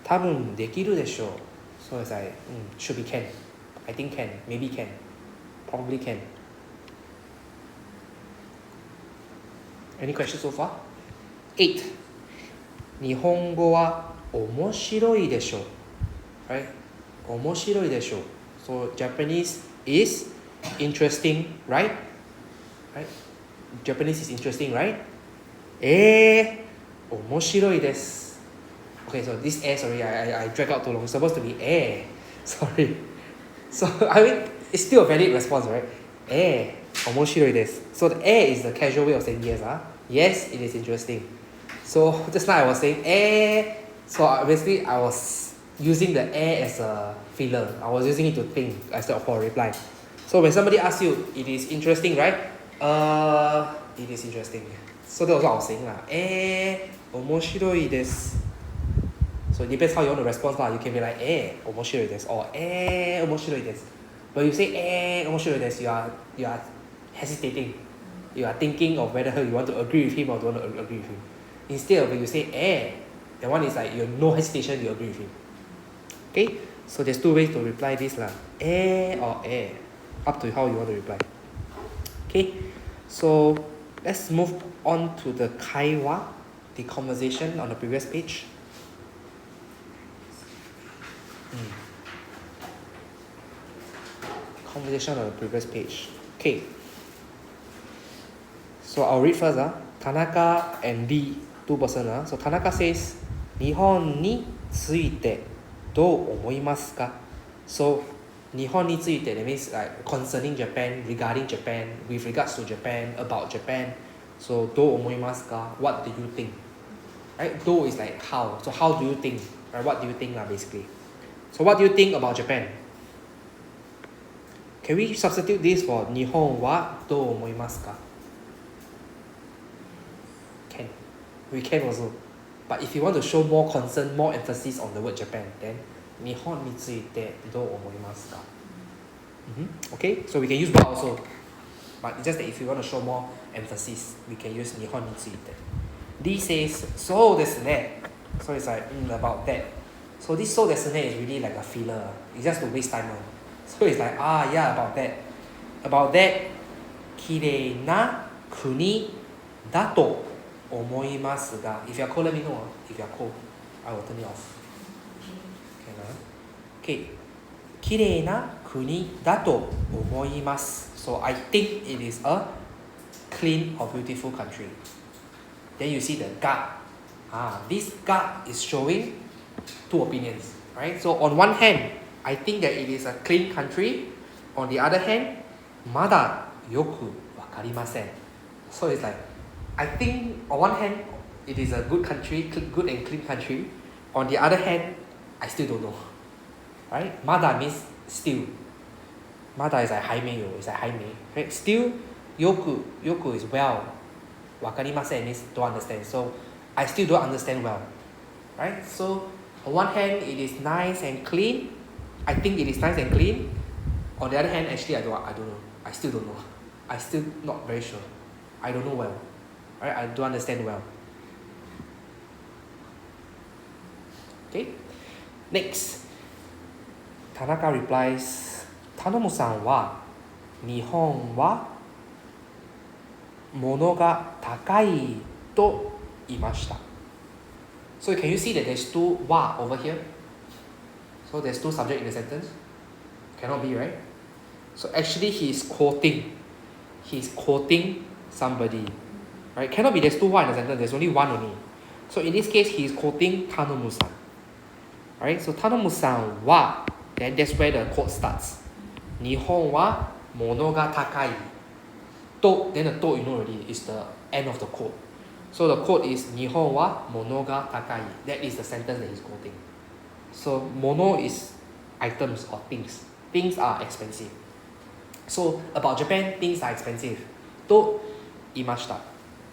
多分できるでしょう. So it's like, should be can. I think can, maybe can. Probably can. Any questions so far? 8. 日本語は面白いでしょう. Right? 面白いでしょう. So Japanese is interesting, right? Right? Japanese is interesting, right? 面白いです. Okay, so this sorry, I drag out too long. It's supposed to be sorry. So I mean, it's still a valid response, right? 面白いです. So the is the casual way of saying yes. Yes, it is interesting. So just now I was saying so basically I was using the as a filler. I was using it to think instead of for a reply. So when somebody asks you, it is interesting, right? It is interesting. So that was what I was saying lah. 面白いです. So it depends how you want to respond lah. You can be like 面白いです or 面白いです. But you say 面白いです, you are hesitating. You are thinking of whether you want to agree with him or don't want to agree with him. Instead of when you say that one is like you have no hesitation, you agree with him. Okay, so there's two ways to reply this lah. Or up to how you want to reply. Okay, so let's move on to the kaiwa, the conversation on the previous page. Conversation on the previous page. Okay. So I'll read first. Tanaka and Lee, two persons. So Tanaka says, 日本についてどう思いますか? So 日本について that means like concerning Japan, regarding Japan, with regards to Japan, about Japan. So どう思いますか? What do you think? Right? どう is like how. So how do you think? Right? What do you think basically? So what do you think about Japan? Can we substitute this for 日本はどう思いますか? Can. We can also. But if you want to show more concern, more emphasis on the word Japan, then 日本についてどう思いますか? Okay, so we can use wa also. But it's just that if you want to show more emphasis, we can use 日本について. D says, そうですね. So it's like, about that. So this そうですね is really like a filler. It's just to waste time. So it's like, yeah, about that. About that, 綺麗な国だと思いますが. If you're cold, let me know. If you're cold, I will turn it off. Okay. 綺麗な国だと思います. So I think it is a clean or beautiful country. Then you see the ga. This ga is showing two opinions, right? So on one hand, I think that it is a clean country. On the other hand, まだよくわかりません. So it's like, I think on one hand, it is a good country, good and clean country. On the other hand, I still don't know. Right? まだ means still. まだ is like 还没有, is like 还没. Right? Still, よく is well. わかりません means don't understand. So I still don't understand well. Right? So on one hand, it is nice and clean. I think it is nice and clean. On the other hand, actually I don't know. I still don't know. I still not very sure. I don't know well. Right? I don't understand well. Okay? Next. Tanaka replies, 頼むさんは日本は物が高いと言いました. So can you see that there's two wa over here? So there's two subject in the sentence? Cannot be, right? So actually he's quoting somebody. Right? Cannot be there's two wa in the sentence, there's only one only. So in this case, he's quoting 頼むさん. Alright, so 頼むさんは, then that's where the quote starts. 日本は物が高い. To, then the to you know already is the end of the quote. So the quote is 日本は物が高い. That is the sentence that he's quoting. So 物 is items or things. Things are expensive. So about Japan, things are expensive. と言いました.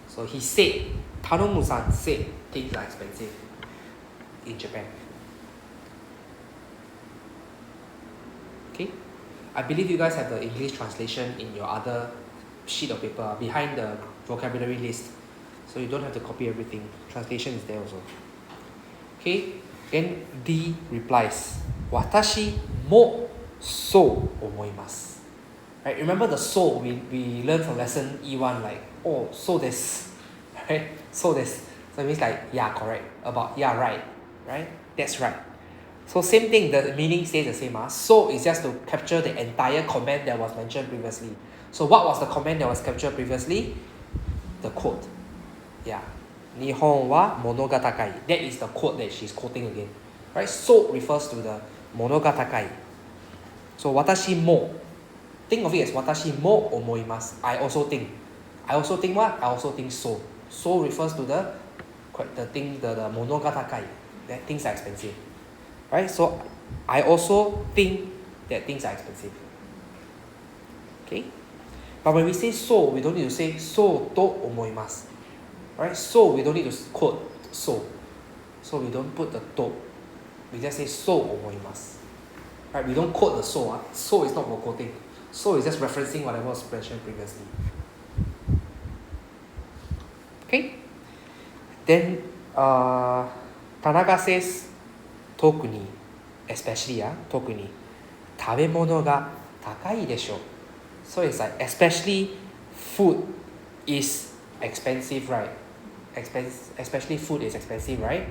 So he said, 頼むさん said things are expensive in Japan. Okay? I believe you guys have the English translation in your other sheet of paper behind the vocabulary list. So you don't have to copy everything. Translation is there also. Okay? Then D replies, 私もそう思います. Right? Remember the so we learned from lesson E1 like, oh, so this. Right? So this. So it means like, yeah, correct. About, yeah, right. Right? That's right. So same thing, the meaning stays the same. So is just to capture the entire comment that was mentioned previously. So what was the comment that was captured previously? The quote. Yeah. 日本は物が高い. That is the quote that she's quoting again. Right? So refers to the 物が高い. So 私も. Think of it as 私も思います. I also think. I also think what? I also think so. So refers to the thing, the 物が高い. That things are expensive. Right? So I also think that things are expensive. Okay? But when we say so, we don't need to say so と思います. Right? So we don't need to quote so. So we don't put the と. We just say そう思います. Right? We don't quote the so. So is not for quoting. So is just referencing whatever was mentioned previously. Then Tanaka says 特に especially 特に食べ物が高いでしょ So it's like especially food is expensive, right? Especially food is expensive, right?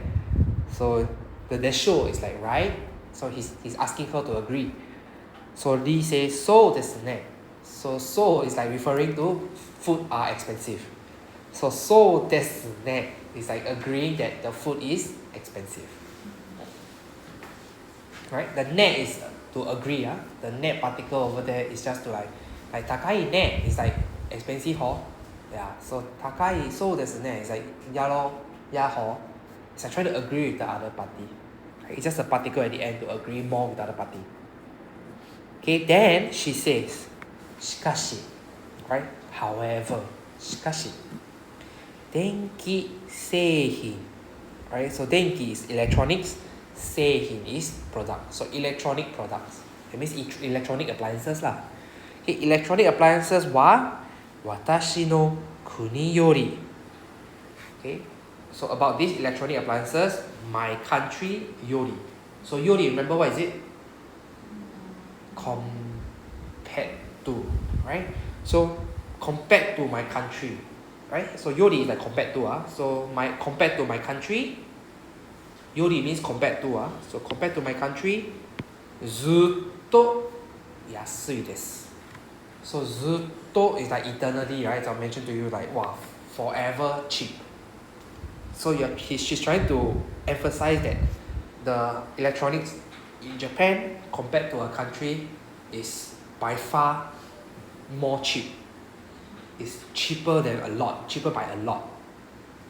So the desho is like right. So he's asking her to agree. So Lee says そうですね So is like referring to food are expensive. So そうですね is like agreeing that the food is expensive. Right? The ne is to agree. The ne particle over there is just to like 高いね is like expensive, huh? Yeah. So 高いそうですね is like yeah lor, yeah hor. It's like trying to agree with the other party. Right? It's just a particle at the end to agree more with the other party. Okay, then she says しかし right? However しかし電気製品 right? So 電気 is electronics, 製品 is product. So electronic products. That means electronic appliances lah. Okay, electronic appliances は私の国より Okay, so about these electronic appliances, my country より So より remember what is it? Compared to, right? So compared to my country, right? So より is like compared to So compared to my country より means compared to So compared to my country ずっと安いです So ずっと is like eternity, right? So I mentioned to you like wow, forever cheap. So she's trying to emphasize that the electronics in Japan compared to a country is by far more cheap. It's cheaper than a lot, cheaper by a lot,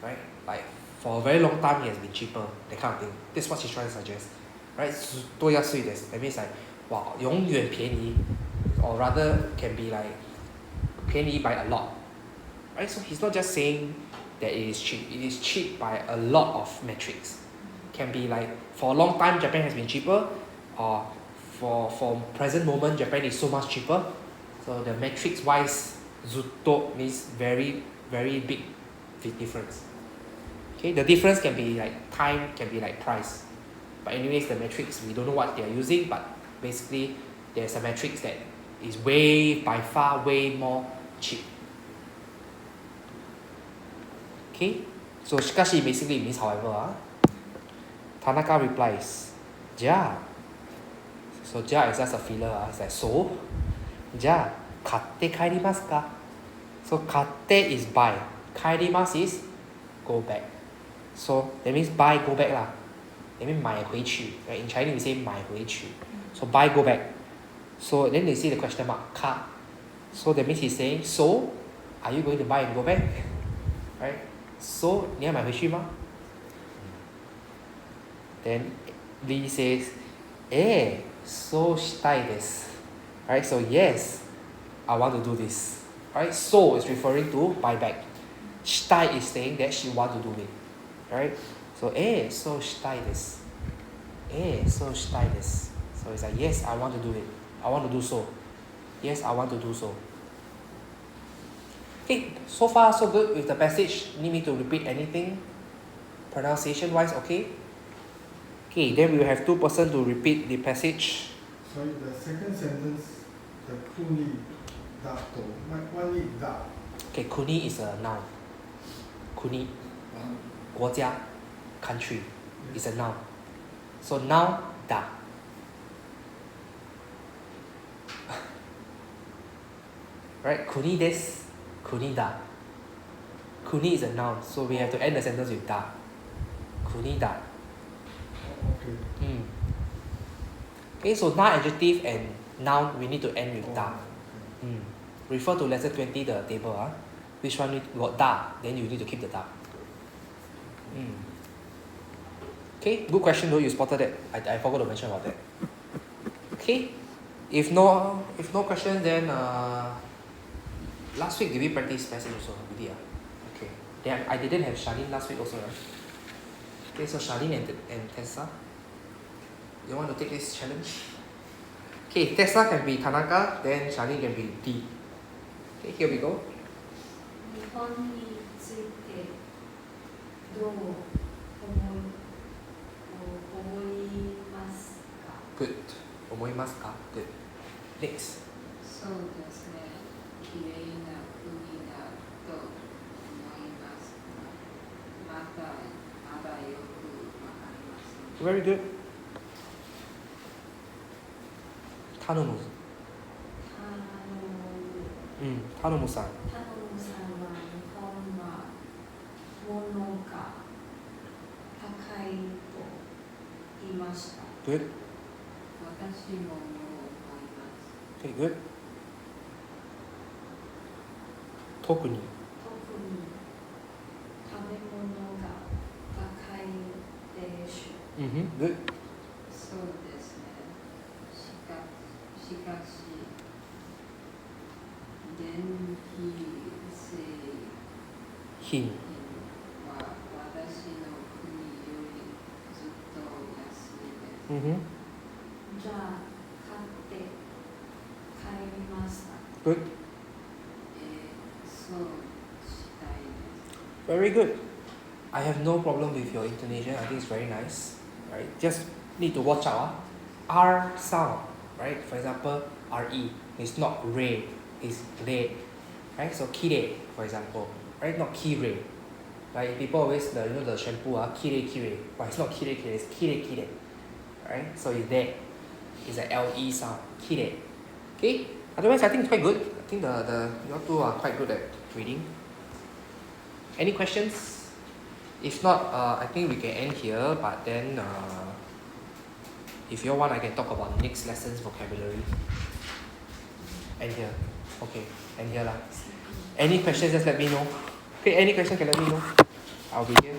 right? Like for a very long time it has been cheaper, that kind of thing. That's what she's trying to suggest, right? ずっと安いです That means like wow, 永远便宜 or rather can be like 便宜 by a lot, right? So he's not just saying that it is cheap. It is cheap by a lot of metrics. Can be like for a long time Japan has been cheaper, or for present moment Japan is so much cheaper. So the metrics wise, ずっと means very very big difference. Okay, the difference can be like time, can be like price. But anyways, the metrics we don't know what they are using, but basically there's a metrics that is by far way more cheap. Okay, so しかし basically means however. Tanaka replies, じゃあ So じゃあ is just a filler. It's like so じゃあ買って帰りますか So 買って is buy. 帰ります is go back. So that means buy go back lah. That means 买回去. Right? In Chinese we say 买回去. So buy go back. So then they see the question mark か So that means he's saying so are you going to buy and go back? Right? So 你要买回去吗 Then Lee says そうしたいです Right? So yes, I want to do this. Right? So is referring to buy back. したい is saying that she want to do it. Right? So そうしたいです そうしたいです So it's like yes, I want to do it. I want to do so. Yes, I want to do so. Okay, so far so good with the passage. Need me to repeat anything? Pronunciation wise, okay? Okay, then we will have two persons to repeat the passage. Sorry, the second sentence, the kuni da to. What is da? Okay, kuni is a noun. Kuni, 国家 country is a noun. So noun, da. Right, kuni desu, kuni da. Kuni is a noun, so we have to end the sentence with da. Kuni da. Okay. Okay, so noun, adjective and noun we need to end with da. Okay. Refer to lesson 20, the table. Which one got da, then you need to keep the da. Okay, good question though, you spotted that. I forgot to mention about that. Okay, if no questions, then last week did we practice passage also? We did. Okay. Then I didn't have Charlene last week also, right? Okay, so Charlene and Tessa, you want to take this challenge? Okay, Tessa can be Tanaka, then Charlene can be D. Okay, here we go. 日本についてどう思いますか？ Good. 思いますか Good. Next. そうですね。綺麗な国だと思いますが、まだよくわかりません。 Very good. 頼む。頼むさん。タノムさんは日本は物が高いと言いました。 Good. 私も思います。 Okay, good. 特に。特に食べ物が高いでしょう。 Good. そうですね。しかし、電気製品。は私の国よりずっと安いです。じゃあ買って帰りました。 Good. そうしたいです。 Very good. I have no problem with your intonation. I think it's very nice. Right? Just need to watch out. R sound. Right? For example, RE. It's not re. It's re. Right? So kire, for example. Right? Not kire. Right? People always the shampoo kire. But it's not kire. It's kire. Right? So it's there. It's an LE sound. Kire. Okay? Otherwise, I think it's quite good. I think you two are quite good at reading. Any questions? If not, I think we can end here. But then, if you want, I can talk about next lesson's vocabulary. End here. Okay, end here lah. Any questions, just let me know. Okay, any question can let me know. I'll be here.